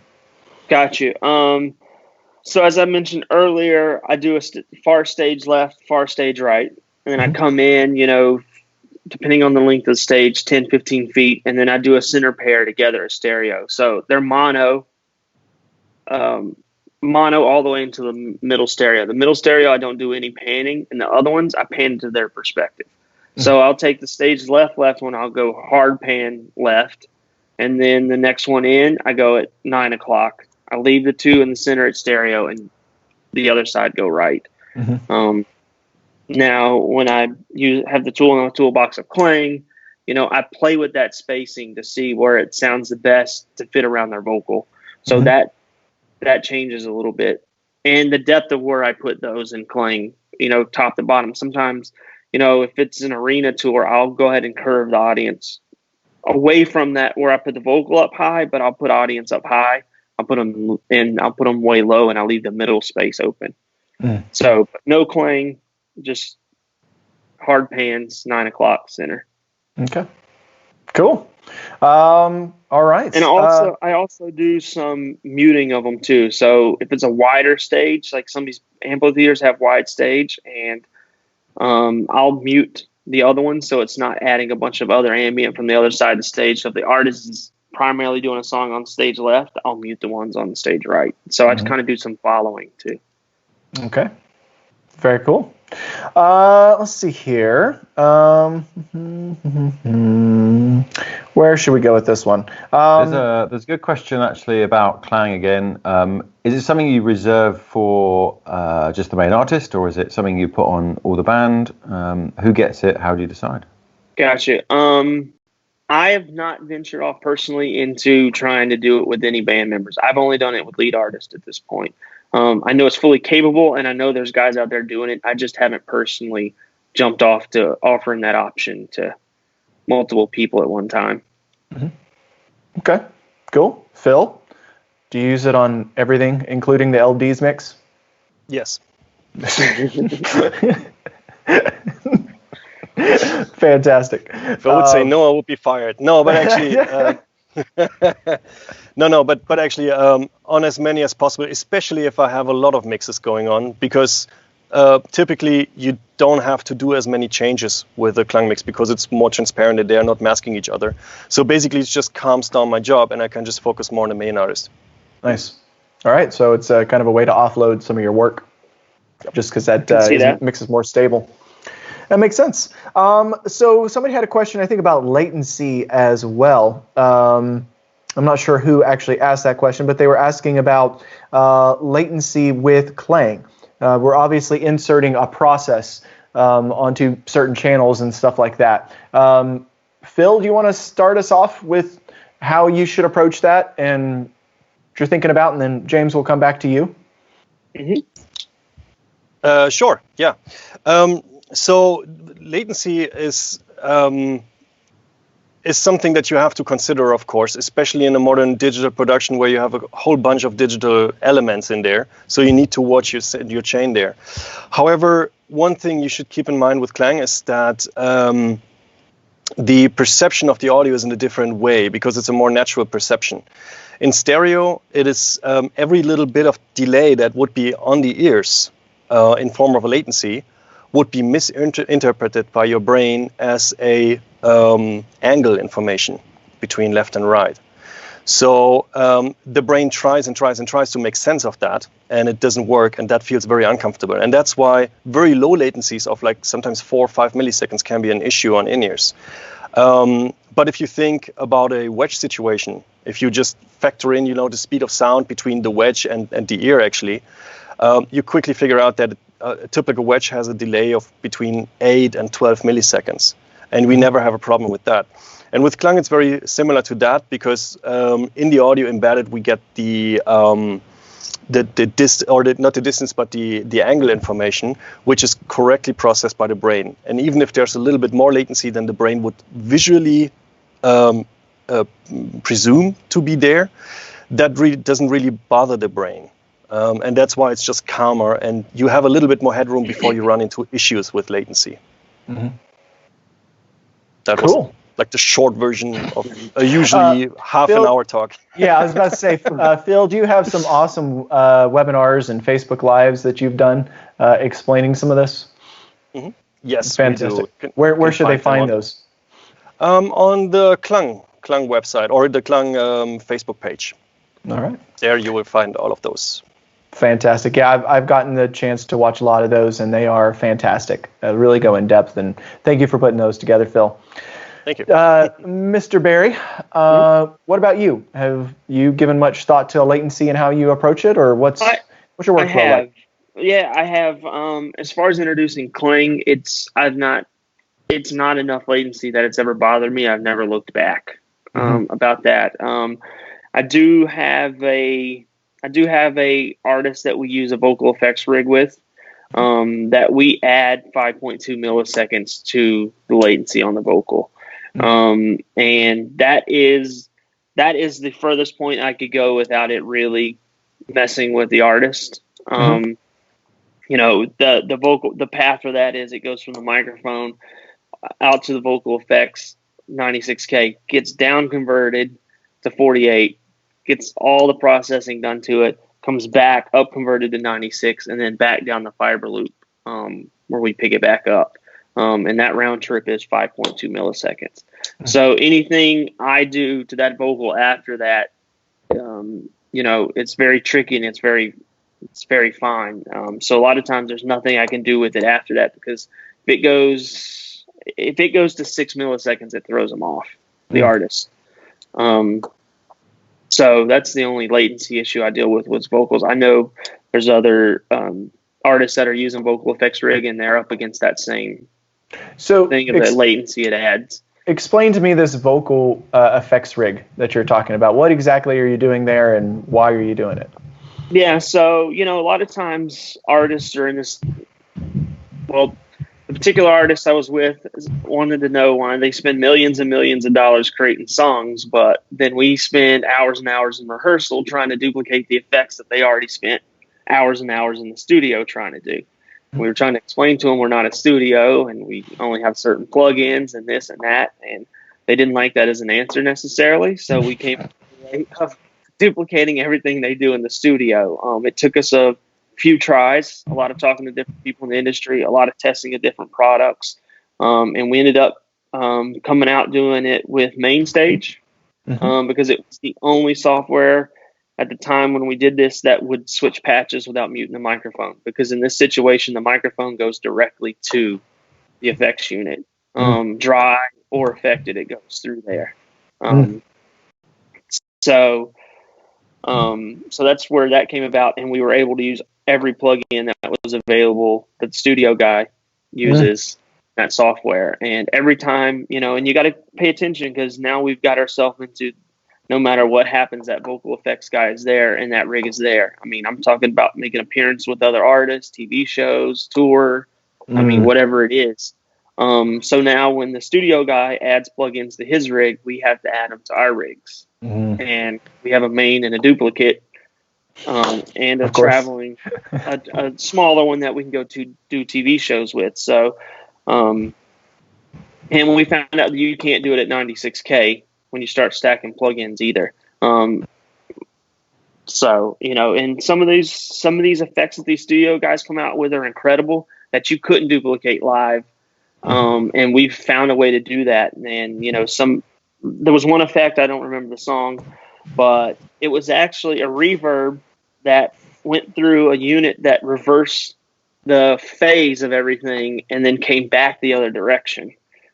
Got you. So as I mentioned earlier, I do a far stage left, far stage right, and then I come in, depending on the length of the stage, 10, 15 feet, and then I do a center pair together, a stereo. So they're mono all the way into the middle stereo. The middle stereo, I don't do any panning, and the other ones, I pan to their perspective. So I'll take the stage left one, I'll go hard pan left, and then the next one in, I go at 9 o'clock. I leave the two in the center at stereo, and the other side go right. Now, when I have the tool in the toolbox of Klang, I play with that spacing to see where it sounds the best to fit around their vocal. So that changes a little bit, and the depth of where I put those in Klang, top to bottom. Sometimes, if it's an arena tour, I'll go ahead and curve the audience away from that where I put the vocal up high, but I'll put audience up high. I'll put them way low, and I'll leave the middle space open. So no Klang, just hard pans, 9 o'clock center. Okay, cool. All right. And I also do some muting of them too. So if it's a wider stage, like some of these amphitheaters have wide stage, and I'll mute the other one so it's not adding a bunch of other ambient from the other side of the stage. So if the artist is primarily doing a song on stage left, I'll mute the ones on the stage right. So I just kind of do some following too. Okay. Very cool. Let's see here. Where should we go with this one? There's a good question actually about Klang again. Is it something you reserve for just the main artist, or is it something you put on all the band? Who gets it? How do you decide? Gotcha. I have not ventured off personally into trying to do it with any band members. I've only done it with lead artists at this point. I know it's fully capable, and I know there's guys out there doing it. I just haven't personally jumped off to offering that option to multiple people at one time. Okay, cool. Phil, do you use it on everything, including the LDs mix? Yes. Fantastic. Phil would say no, I would be fired. No, but actually... but actually on as many as possible, especially if I have a lot of mixes going on, because typically you don't have to do as many changes with the Klang mix because it's more transparent and they're not masking each other. So basically it just calms down my job and I can just focus more on the main artist. Nice. All right, so it's kind of a way to offload some of your work just because that mix is more stable. That makes sense. So somebody had a question, I think, about latency as well. I'm not sure who actually asked that question, but they were asking about latency with Clang. We're obviously inserting a process onto certain channels and stuff like that. Phil, do you want to start us off with how you should approach that and what you're thinking about, and then James will come back to you? Mm-hmm. Sure, yeah. So latency is something that you have to consider, of course, especially in a modern digital production where you have a whole bunch of digital elements in there. So you need to watch your chain there. However, one thing you should keep in mind with Clang is that the perception of the audio is in a different way because it's a more natural perception. In stereo, it is every little bit of delay that would be on the ears in form of a latency would be misinterpreted by your brain as a angle information between left and right. So the brain tries and tries and tries to make sense of that, and it doesn't work, and that feels very uncomfortable. And that's why very low latencies of like sometimes 4 or 5 milliseconds can be an issue on in-ears. But if you think about a wedge situation, if you just factor in, the speed of sound between the wedge and the ear, actually, you quickly figure out that a typical wedge has a delay of between 8 and 12 milliseconds. And we never have a problem with that. And with Clang, it's very similar to that because in the audio embedded, we get not the distance, but the angle information, which is correctly processed by the brain. And even if there's a little bit more latency than the brain would visually presume to be there, that really doesn't really bother the brain. And that's why it's just calmer, and you have a little bit more headroom before you run into issues with latency. Mm-hmm. That cool. was like the short version of a usually half Phil, an hour talk. Yeah, I was about to say, Phil, do you have some awesome webinars and Facebook Lives that you've done explaining some of this? Mm-hmm. Yes, fantastic. Where should they find those? On the Clang website or the Clang Facebook page. All right. There you will find all of those. Fantastic. Yeah, I've gotten the chance to watch a lot of those, and they are fantastic. Really go in depth, and thank you for putting those together, Phil. Thank you. Mr. Barry, what about you? Have you given much thought to latency and how you approach it, or what's your workflow like? Yeah, I have. As far as introducing Clang, it's not enough latency that it's ever bothered me. I've never looked back about that. I do have a artist that we use a vocal effects rig with that we add 5.2 milliseconds to the latency on the vocal. And that is the furthest point I could go without it really messing with the artist. The path for that is it goes from the microphone out to the vocal effects 96K, gets down converted to 48, gets all the processing done to it, comes back up converted to 96, and then back down the fiber loop where we pick it back up. And that round trip is 5.2 milliseconds. So anything I do to that vocal after that, it's very tricky and it's very fine. So a lot of times there's nothing I can do with it after that because if it goes to 6 milliseconds, it throws them off, the artist. So that's the only latency issue I deal with vocals. I know there's other artists that are using vocal effects rig, and they're up against that same thing of the latency it adds. Explain to me this vocal effects rig that you're talking about. What exactly are you doing there, and why are you doing it? Yeah, so, a lot of times artists are in this, the particular artist I was with wanted to know why they spend millions and millions of dollars creating songs, but then we spend hours and hours in rehearsal trying to duplicate the effects that they already spent hours and hours in the studio trying to do. We were trying to explain to them we're not a studio and we only have certain plugins and this and that, and they didn't like that as an answer necessarily, so we came up with a way of duplicating everything they do in the studio. It took us a few tries, a lot of talking to different people in the industry, a lot of testing of different products, and we ended up coming out doing it with MainStage because it was the only software at the time when we did this that would switch patches without muting the microphone, because in this situation the microphone goes directly to the effects unit. Dry or affected, it goes through there. So that's where that came about, and we were able to use every plugin that was available that the studio guy uses, that software. And every time, and you got to pay attention, because now we've got ourselves into, no matter what happens, that vocal effects guy is there and that rig is there. I mean, I'm talking about making appearance with other artists, TV shows, tour, I mean, whatever it is. So now when the studio guy adds plugins to his rig, we have to add them to our rigs. And we have a main and a duplicate, and a traveling, a smaller one that we can go to do TV shows with. So, and when we found out that you can't do it at 96K when you start stacking plugins either. So, and some of these effects that these studio guys come out with are incredible, that you couldn't duplicate live. And we've found a way to do that. And, there was one effect, I don't remember the song, but it was actually a reverb that went through a unit that reversed the phase of everything and then came back the other direction.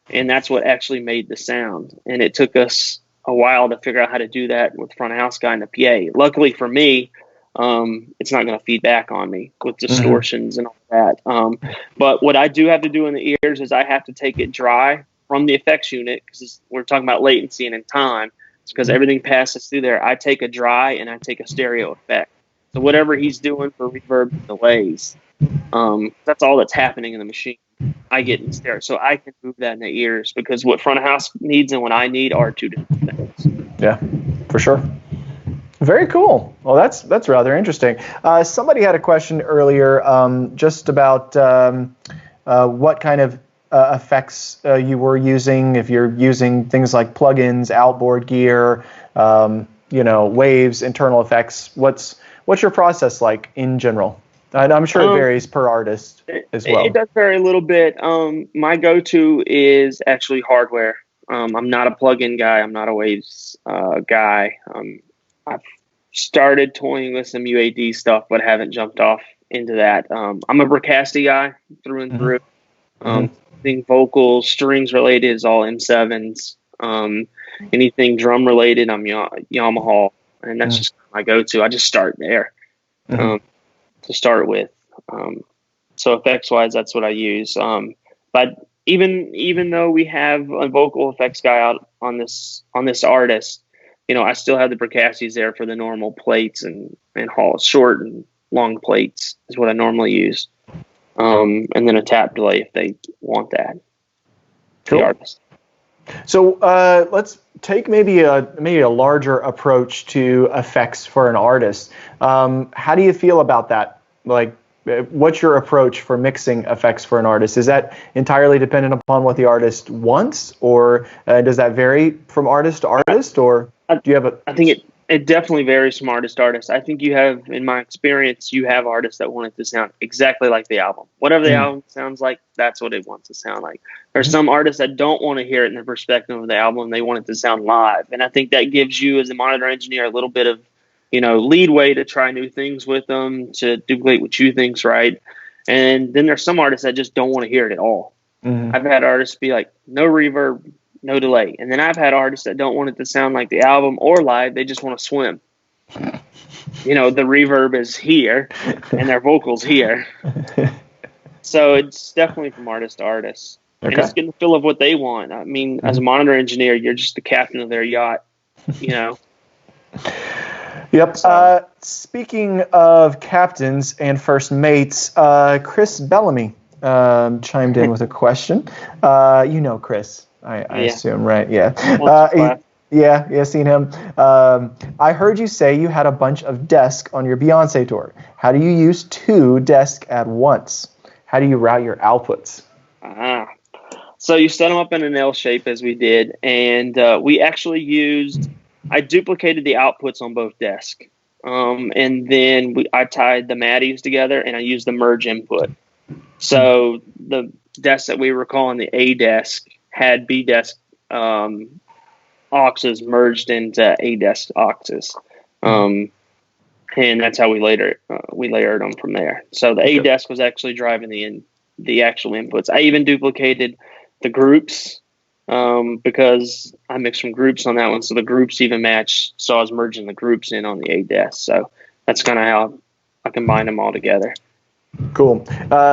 And that's what actually made the sound. And it took us a while to figure out how to do that with front of house guy and the PA. Luckily for me, it's not going to feed back on me with distortions and all that. But what I do have to do in the ears is I have to take it dry from the effects unit, because we're talking about latency and in time. It's because everything passes through there. I take a dry and I take a stereo effect. So whatever he's doing for reverb and delays, that's all that's happening in the machine. I get in stereo, so I can move that in the ears, because what front of house needs and what I need are two different things. Yeah, for sure. Very cool. Well, that's rather interesting. Somebody had a question earlier, just about what kind of effects you were using, if you're using things like plugins, outboard gear, waves, internal effects. What's your process like in general? And I'm sure it varies per artist as well. It does vary a little bit. My go-to is actually hardware. I'm not a plugin guy. I'm not a waves guy. I've started toying with some UAD stuff, but haven't jumped off into that. I'm a Bricasti guy through and through. Anything vocal, strings related is all M7s. Anything drum related, I'm Yamaha, and that's just my go-to. I just start there to start with. So effects wise, that's what I use. But even though we have a vocal effects guy out on this artist, I still have the Bricastis there for the normal plates and short and long plates is what I normally use. And then a tap delay if they want that. Cool. The artist. So let's take maybe a larger approach to effects for an artist. How do you feel about that? Like, what's your approach for mixing effects for an artist? Is that entirely dependent upon what the artist wants, or does that vary from artist to artist, or do you have a? I think it definitely varies from artist to artist. I think you have, in my experience, you have artists that want it to sound exactly like the album. Whatever the album sounds like, that's what it wants to sound like. There's some artists that don't want to hear it in the perspective of the album. They want it to sound live. And I think that gives you, as a monitor engineer, a little bit of, leadway to try new things with them, to duplicate what you think's right. And then there's some artists that just don't want to hear it at all. I've had artists be like, no reverb, no delay. And then I've had artists that don't want it to sound like the album or live. They just want to swim. The reverb is here and their vocals here. So it's definitely from artist to artist. Okay. And it's getting the feel of what they want. I mean, as a monitor engineer, you're just the captain of their yacht, Yep. Speaking of captains and first mates, Chris Bellamy chimed in with a question. Chris. I assume, right? Yeah. Yeah, seen him. I heard you say you had a bunch of desks on your Beyoncé tour. How do you use 2 desks at once? How do you route your outputs? So you set them up in an L shape, as we did, and we actually I duplicated the outputs on both desks. And then I tied the Maddies together, and I used the merge input. So the desk that we were calling the A desk had B desk auxes merged into A desk auxes, and that's how we layered them from there. So the A desk was actually driving the actual inputs. I even duplicated the groups because I mixed some groups on that one, so the groups even matched. So I was merging the groups in on the 8 desk. So that's kind of how I combined them all together. Cool.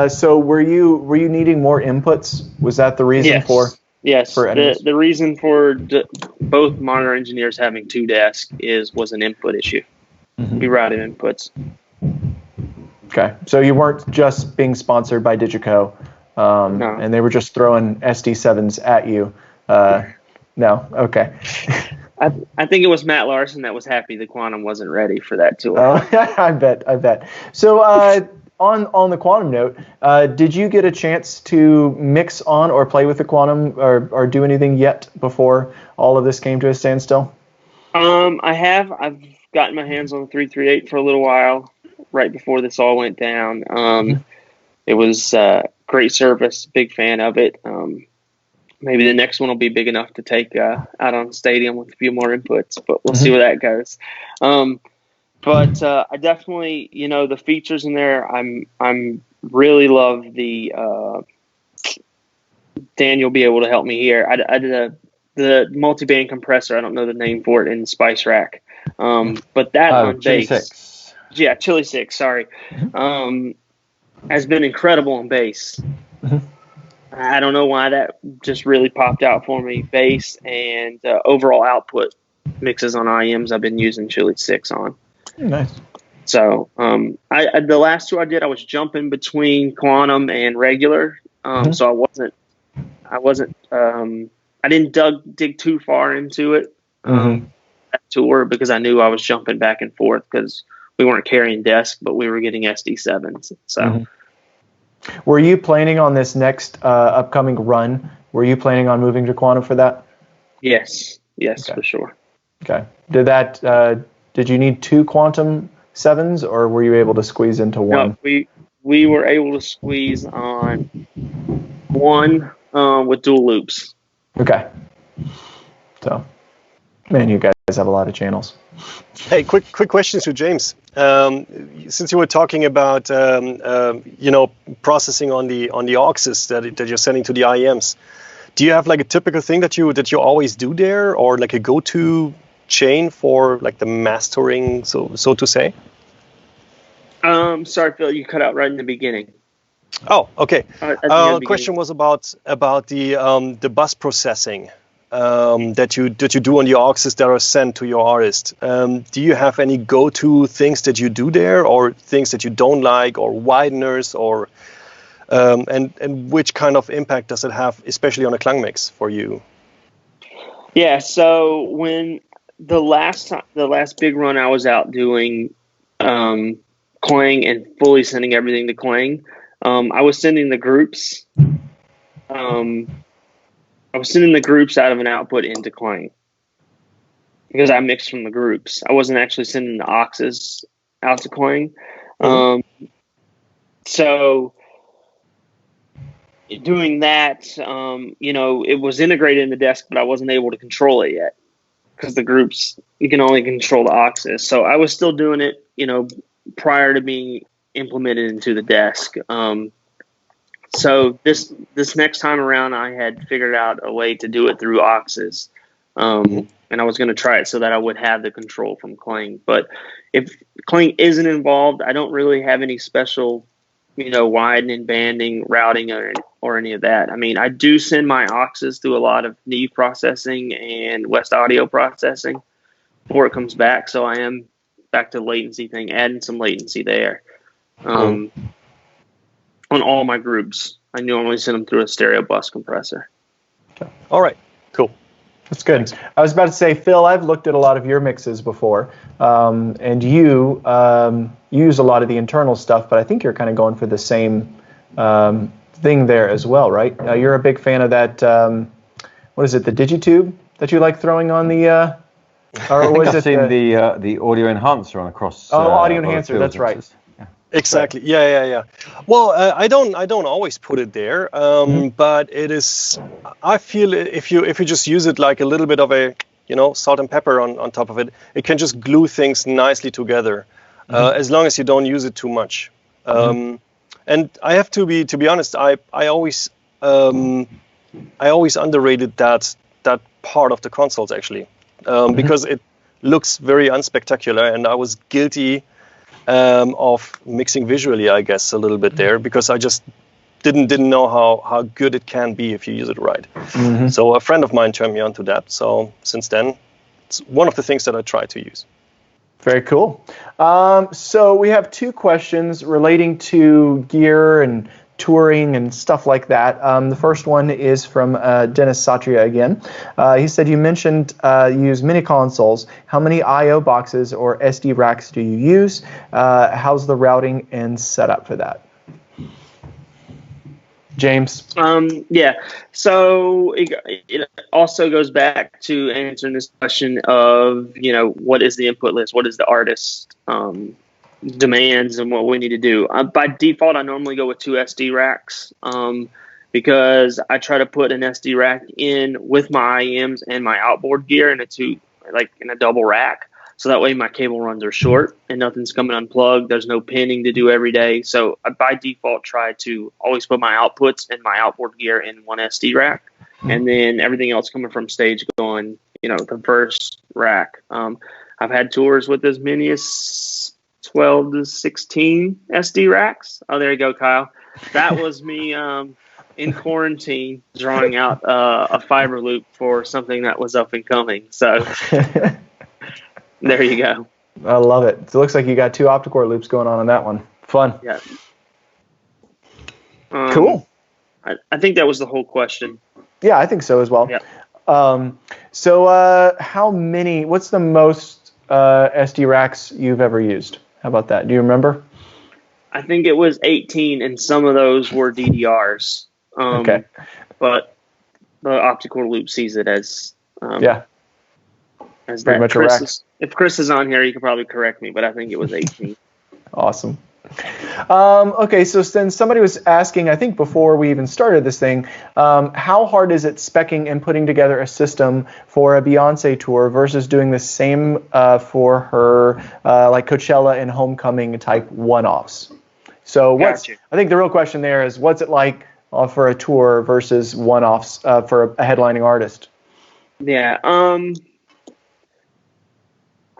So were you needing more inputs? Was that the reason for? Yes. For the reason for both monitor engineers having 2 desks was an input issue. We routed inputs. Okay. So you weren't just being sponsored by DiGiCo, No. and they were just throwing SD7s at you. No. Okay. I think it was Matt Larson that was happy the Quantum wasn't ready for that tour. Oh, I bet. So on the Quantum note, did you get a chance to mix on or play with the Quantum or do anything yet before all of this came to a standstill? I have. I've gotten my hands on the 338 for a little while, right before this all went down. It was great service. Big fan of it. Maybe the next one will be big enough to take out on the stadium with a few more inputs, but we'll see where that goes. But I definitely, the features in there. I'm really love the. Dan, you'll be able to help me here. I did the multi-band compressor. I don't know the name for it in Spice Rack, but that on Chili bass. 6. Yeah, Chili 6. Sorry, has been incredible on bass. I don't know why that just really popped out for me. Bass and overall output mixes on IMs I've been using Chili 6 on. Nice. So the last 2 I did, I was jumping between Quantum and regular. So I didn't dig too far into it that tour because I knew I was jumping back and forth because we weren't carrying desk, but we were getting SD7s. So. Were you planning on this next upcoming run? Were you planning on moving to Quantum for that? Yes, okay. For sure. Okay. Did you need 2 Quantum 7s, or were you able to squeeze into one? No, we were able to squeeze on one with dual loops. Okay. So, man, you guys have a lot of channels. Hey, quick question to James. Since you were talking about processing on the auxes that you're sending to the IEMs, do you have like a typical thing that you always do there, or like a go-to chain for like the mastering, so to say? Sorry, Phil, you cut out right in the beginning. Oh, okay. Question was about the bus processing. That you do on the auxes that are sent to your artist. Do you have any go-to things that you do there, or things that you don't like, or wideners, or and which kind of impact does it have, especially on a Klang mix for you? Yeah. So when the last big run I was out doing Klang and fully sending everything to Klang, I was sending the groups. I was sending the groups out of an output into Klang because I mixed from the groups. I wasn't actually sending the auxes out to Klang. So doing that, it was integrated in the desk, but I wasn't able to control it yet because the groups, you can only control the auxes. So I was still doing it, prior to being implemented into the desk. So this next time around, I had figured out a way to do it through auxes, and I was going to try it so that I would have the control from Klang. But if Klang isn't involved, I don't really have any special, widening, banding, routing, or any of that. I mean, I do send my auxes through a lot of Neve processing and West Audio processing before it comes back. So I am back to the latency thing, adding some latency there. On all my groups, I normally send them through a stereo bus compressor. Okay. All right, cool. That's good. I was about to say, Phil, I've looked at a lot of your mixes before, and you use a lot of the internal stuff, but I think you're kind of going for the same thing there as well, right? You're a big fan of that, what is it, the Digitube that you like throwing on the... or was it the audio enhancer on across... audio enhancer, that's right. Exactly. Yeah. Well, I don't always put it there, but it is. I feel if you just use it like a little bit of a salt and pepper on top of it, it can just glue things nicely together, as long as you don't use it too much. And And I have to be honest. I always underrated that part of the consoles actually, because it looks very unspectacular, and I was guilty of mixing visually, I guess, a little bit there, because I just didn't know how good it can be if you use it right. So a friend of mine turned me on to that. So since then, it's one of the things that I try to use. Very cool. So we have two questions relating to gear and touring and stuff like that. The first one is from Dennis Satria again. He said, you mentioned you use mini consoles. How many I/O boxes or SD racks do you use? How's the routing and setup for that? James? Yeah. So it also goes back to answering this question of, what is the input list? What is the artist demands and what we need to do? By default, I normally go with two SD racks because I try to put an SD rack in with my IMs and my outboard gear in a double rack. So that way my cable runs are short and nothing's coming unplugged. There's no pinning to do every day. So I, by default, try to always put my outputs and my outboard gear in one SD rack, and then everything else coming from stage going, the first rack. I've had tours with as many as 12 to 16 SD racks. Oh, there you go, Kyle. That was me in quarantine drawing out a fiber loop for something that was up and coming. So there you go. I love it. It looks like you got two opticore loops going on that one. Fun. Yeah. Cool. I think that was the whole question. Yeah, I think so as well. Yeah. So what's the most SD racks you've ever used? How about that? Do you remember? I think it was 18, and some of those were DDRs. Okay. But the optical loop sees it as as pretty that. much a rack. If Chris is on here, he could probably correct me, but I think it was 18. Awesome. Okay, so then somebody was asking, I think before we even started this thing, how hard is it speccing and putting together a system for a Beyoncé tour versus doing the same for her like Coachella and Homecoming type one-offs? So I think the real question there is, what's it like for a tour versus one-offs for a headlining artist? Yeah.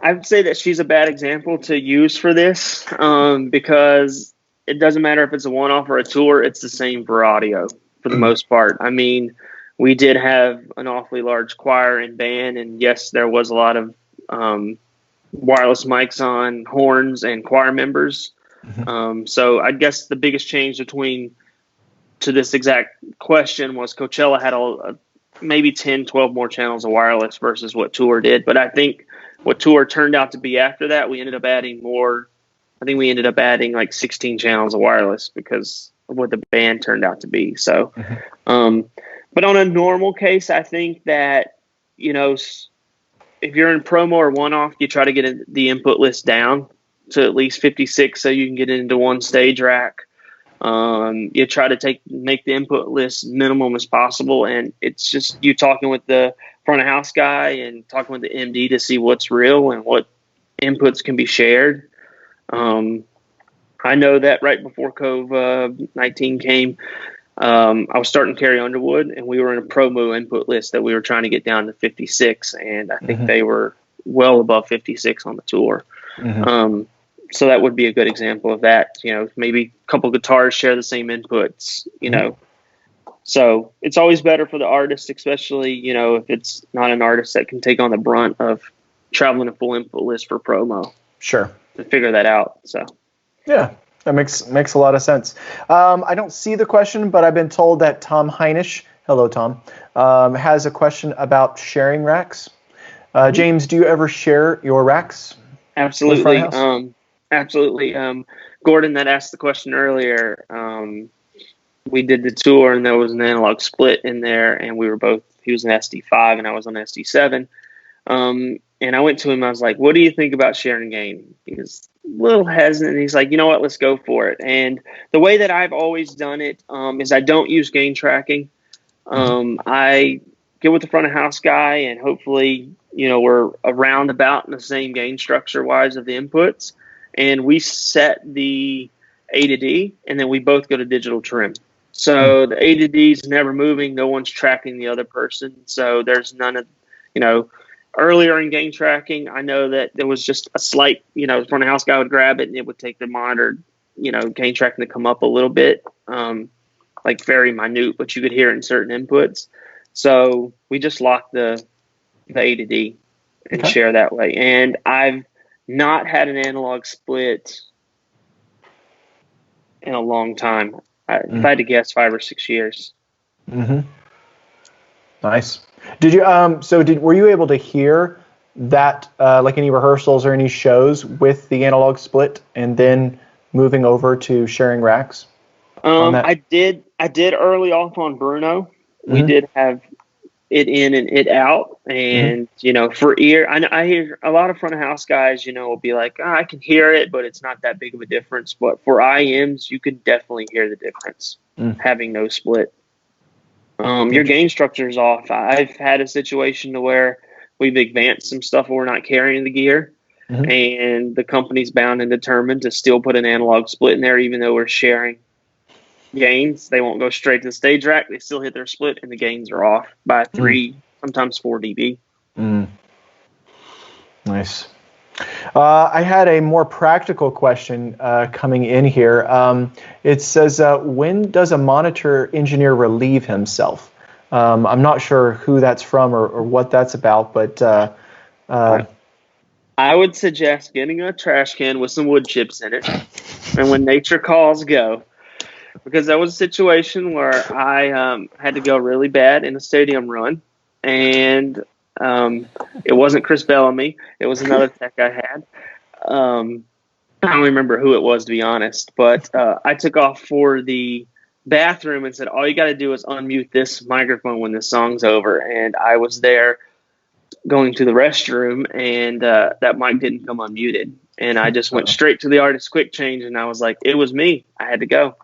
I would say that she's a bad example to use for this because it doesn't matter if it's a one-off or a tour, it's the same for audio for the most part. I mean, we did have an awfully large choir and band, and yes, there was a lot of wireless mics on horns and choir members. So I guess the biggest change to this exact question was Coachella had maybe 10, 12 more channels of wireless versus what Tour did. But I think what Tour turned out to be after that, we ended up adding more. I think we ended up adding like 16 channels of wireless because of what the band turned out to be. So, but on a normal case, I think that, if you're in promo or one-off, you try to get the input list down to at least 56 so you can get it into one stage rack. You try to make the input list minimum as possible, and it's just you talking with the front of house guy and talking with the MD to see what's real and what inputs can be shared. I know that right before COVID-19 came, I was starting Carrie Underwood, and we were in a promo input list that we were trying to get down to 56, and I think they were well above 56 on the tour. So that would be a good example of that. Maybe a couple guitars share the same inputs, So it's always better for the artist, especially, if it's not an artist that can take on the brunt of traveling a full input list for promo. Sure. To figure that out. So. Yeah, that makes a lot of sense. I don't see the question, but I've been told that Tom Heinisch, hello Tom, has a question about sharing racks. James, do you ever share your racks? Absolutely. Absolutely. Gordon that asked the question earlier, we did the tour and there was an analog split in there, and he was an SD5 and I was on SD7. And I went to him, I was like, what do you think about sharing gain? He was a little hesitant. He's like, you know what, let's go for it. And the way that I've always done it is I don't use gain tracking. I get with the front of house guy, and hopefully, we're around about in the same gain structure wise of the inputs. And we set the A to D, and then we both go to digital trim. So the A to D is never moving. No one's tracking the other person. So there's none of, earlier in gain tracking, I know that there was just a slight, front of house guy would grab it and it would take the monitor, gain tracking to come up a little bit, like very minute, but you could hear it in certain inputs. So we just lock the A to D and share that way. And I've not had an analog split in a long time. If I had to guess, 5 or 6 years. Mm-hmm. Nice. Did you were you able to hear that like any rehearsals or any shows with the analog split and then moving over to sharing racks? I did early off on Bruno. We did have it in and it out, and for ear, I hear a lot of front of house guys, will be like, I can hear it, but it's not that big of a difference. But for IMs, you can definitely hear the difference having no split. Your gain structure is off. I've had a situation to where we've advanced some stuff where we're not carrying the gear, and the company's bound and determined to still put an analog split in there, even though we're sharing gains. They won't go straight to the stage rack. They still hit their split, and the gains are off by 3, sometimes 4 dB. Nice. I had a more practical question coming in here. It says, when does a monitor engineer relieve himself? I'm not sure who that's from or what that's about, but I would suggest getting a trash can with some wood chips in it, and when nature calls, go. Because there was a situation where I had to go really bad in a stadium run, and it wasn't Chris Bellamy. It was another tech I had. I don't remember who it was, to be honest, but I took off for the bathroom and said, all you got to do is unmute this microphone when this song's over. And I was there going to the restroom, and that mic didn't come unmuted. And I just went straight to the artist quick change, and I was like, it was me. I had to go.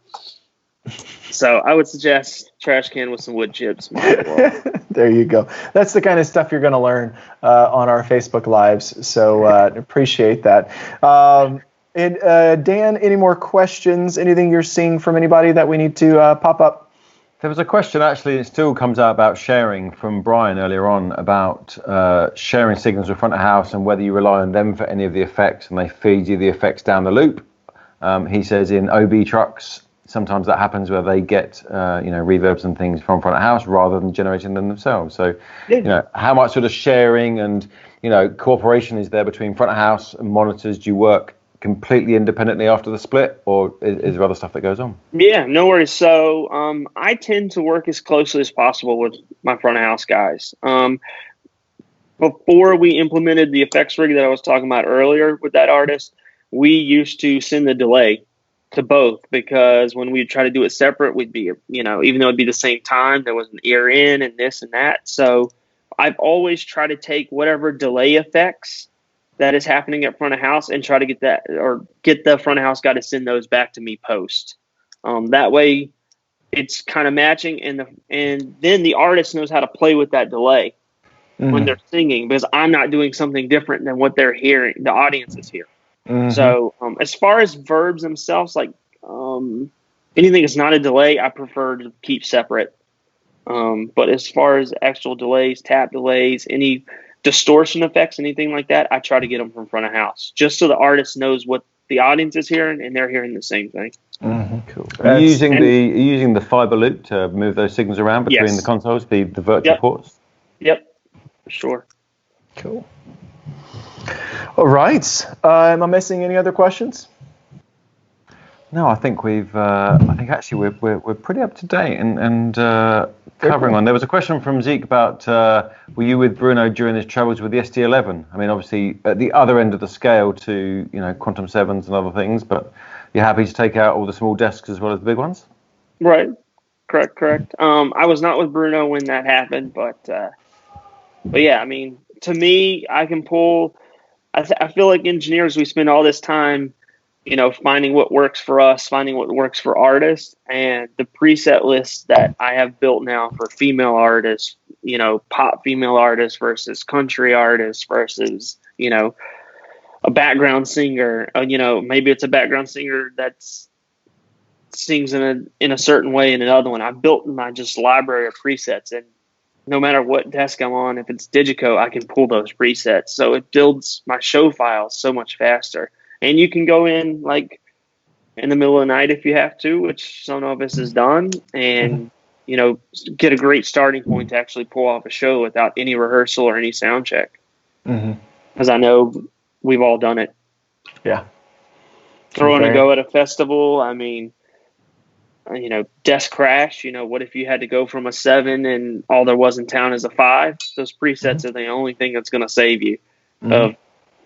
So I would suggest trash can with some wood chips. There you go. That's the kind of stuff you're going to learn on our Facebook Lives. So appreciate that. And Dan, any more questions? Anything you're seeing from anybody that we need to pop up? There was a question, actually, it still comes out about sharing from Brian earlier on about sharing signals with front of house and whether you rely on them for any of the effects and they feed you the effects down the loop. He says in OB trucks, sometimes that happens where they get, reverbs and things from front of house rather than generating them themselves. So, how much sort of sharing and, cooperation is there between front of house and monitors? Do you work completely independently after the split, or is there other stuff that goes on? Yeah, no worries. So I tend to work as closely as possible with my front of house guys. Before we implemented the effects rig that I was talking about earlier with that artist, we used to send the delay to both, because when we try to do it separate, we'd be, even though it'd be the same time, there was an ear in and this and that. So I've always tried to take whatever delay effects that is happening at front of house and try to get that, or get the front of house guy to send those back to me post. That way it's kind of matching, and then the artist knows how to play with that delay when they're singing, because I'm not doing something different than what they're hearing, the audience is hearing. So as far as verbs themselves, like anything that's not a delay, I prefer to keep separate. But as far as actual delays, tap delays, any distortion effects, anything like that, I try to get them from front of house, just so the artist knows what the audience is hearing and they're hearing the same thing. Cool. Are you using the fiber loop to move those signals around between the consoles, the virtual ports? Yep, for sure. Cool. All right. Am I missing any other questions? No, I think we're pretty up to date and covering on. There was a question from Zeke about were you with Bruno during his travels with the ST11? I mean, obviously at the other end of the scale to Quantum 7s and other things, but you're happy to take out all the small desks as well as the big ones? Right. Correct. I was not with Bruno when that happened, but yeah, I mean, to me, I can pull. I feel like engineers, we spend all this time, finding what works for us, finding what works for artists, and the preset list that I have built now for female artists, pop female artists versus country artists versus, a background singer, maybe it's a background singer that's sings in a certain way in another one. I've built my just library of presets, and no matter what desk I'm on, if it's DiGiCo, I can pull those presets. So it builds my show files so much faster. And you can go in like in the middle of the night if you have to, which some of us has done, and get a great starting point to actually pull off a show without any rehearsal or any sound check. Because I know we've all done it. Yeah. Throwing a go at a festival, I mean, desk crash, what if you had to go from a 7 and all there was in town is a 5? Those presets are the only thing that's going to save you of,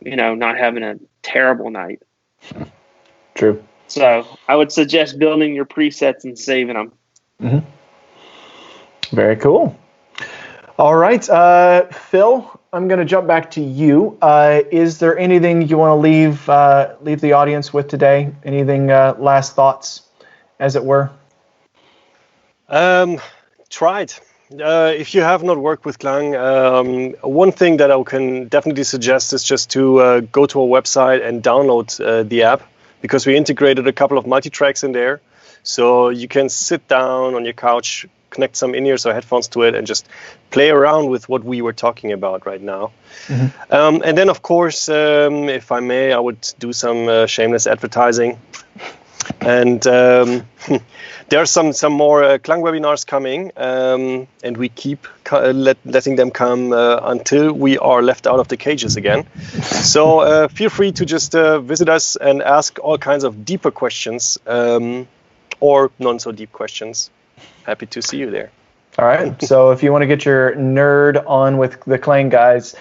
not having a terrible night. True. So I would suggest building your presets and saving them. Very cool. All right, Phil, I'm going to jump back to you. Is there anything you want to leave the audience with today? Anything, last thoughts, as it were? Try it. If you have not worked with Klang, one thing that I can definitely suggest is just to go to our website and download the app, because we integrated a couple of multi-tracks in there. So you can sit down on your couch, connect some in-ears or headphones to it, and just play around with what we were talking about right now. And then, of course, if I may, I would do some shameless advertising. And there are some more Klang webinars coming, and we keep letting them come until we are left out of the cages again. So feel free to just visit us and ask all kinds of deeper questions or non so deep questions. Happy to see you there. All right. So if you want to get your nerd on with the Klang guys,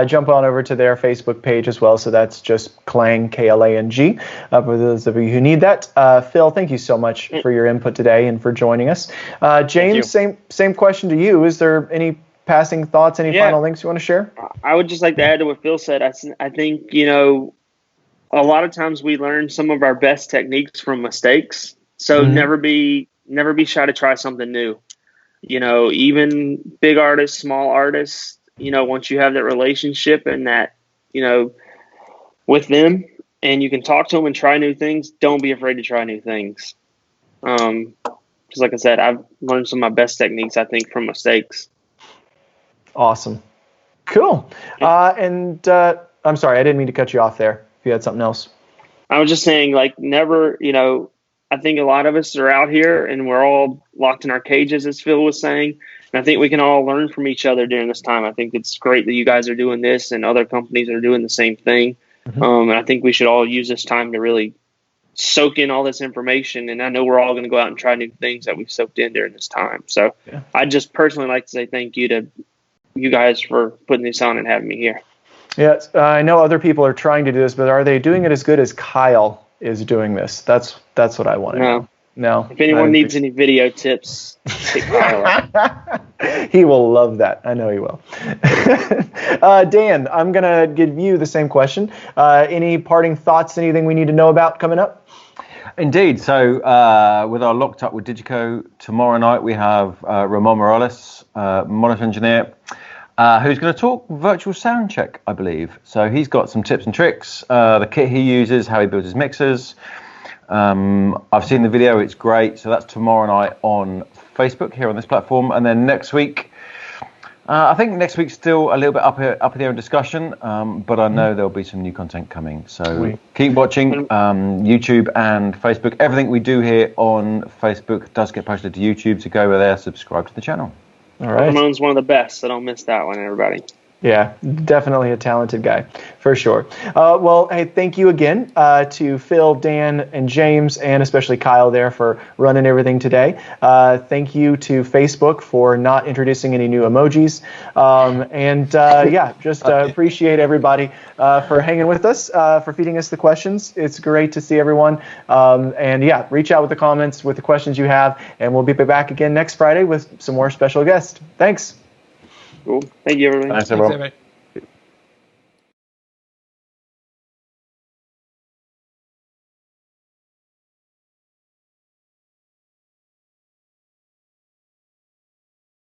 jump on over to their Facebook page as well. So that's just Klang, Klang, for those of you who need that. Phil, thank you so much for your input today and for joining us. James, same question to you. Is there any passing thoughts, any final things you want to share? I would just like to add to what Phil said. I think, a lot of times we learn some of our best techniques from mistakes. So never be shy to try something new. Even big artists, small artists, once you have that relationship and that, with them, and you can talk to them and try new things, don't be afraid to try new things. Because like I said, I've learned some of my best techniques, I think, from mistakes. Awesome. Cool. And I'm sorry, I didn't mean to cut you off there. If you had something else. I was just saying, never, I think a lot of us are out here and we're all locked in our cages, as Phil was saying. And I think we can all learn from each other during this time. I think it's great that you guys are doing this and other companies are doing the same thing. And I think we should all use this time to really soak in all this information. And I know we're all going to go out and try new things that we've soaked in during this time. So I'd just personally like to say thank you to you guys for putting this on and having me here. Yes, I know other people are trying to do this, but are they doing it as good as Kyle is doing this? That's what I want to know. No. If anyone needs any video tips, take Kyle up. He will love that. I know he will. Dan, I'm going to give you the same question. Any parting thoughts, anything we need to know about coming up? Indeed. So with our Locked Up with DiGiCo, tomorrow night we have Ramon Morales, monitor engineer, who's going to talk virtual sound check, I believe. So he's got some tips and tricks, the kit he uses, how he builds his mixers. I've seen the video, it's great. So that's tomorrow night on Facebook here on this platform. And then next week, I think next week's still a little bit up in the air in discussion, but I know there'll be some new content coming. So keep watching YouTube and Facebook. Everything we do here on Facebook does get posted to YouTube, so go over there, subscribe to the channel. All right. Ramon's one of the best, so don't miss that one, everybody. Yeah, definitely a talented guy, for sure. Well, hey, thank you again to Phil, Dan, and James, and especially Kyle there for running everything today. Thank you to Facebook for not introducing any new emojis. Just appreciate everybody for hanging with us, for feeding us the questions. It's great to see everyone. Reach out with the comments, with the questions you have, and we'll be back again next Friday with some more special guests. Thanks. Cool. Thank you, everybody. Thanks, everyone.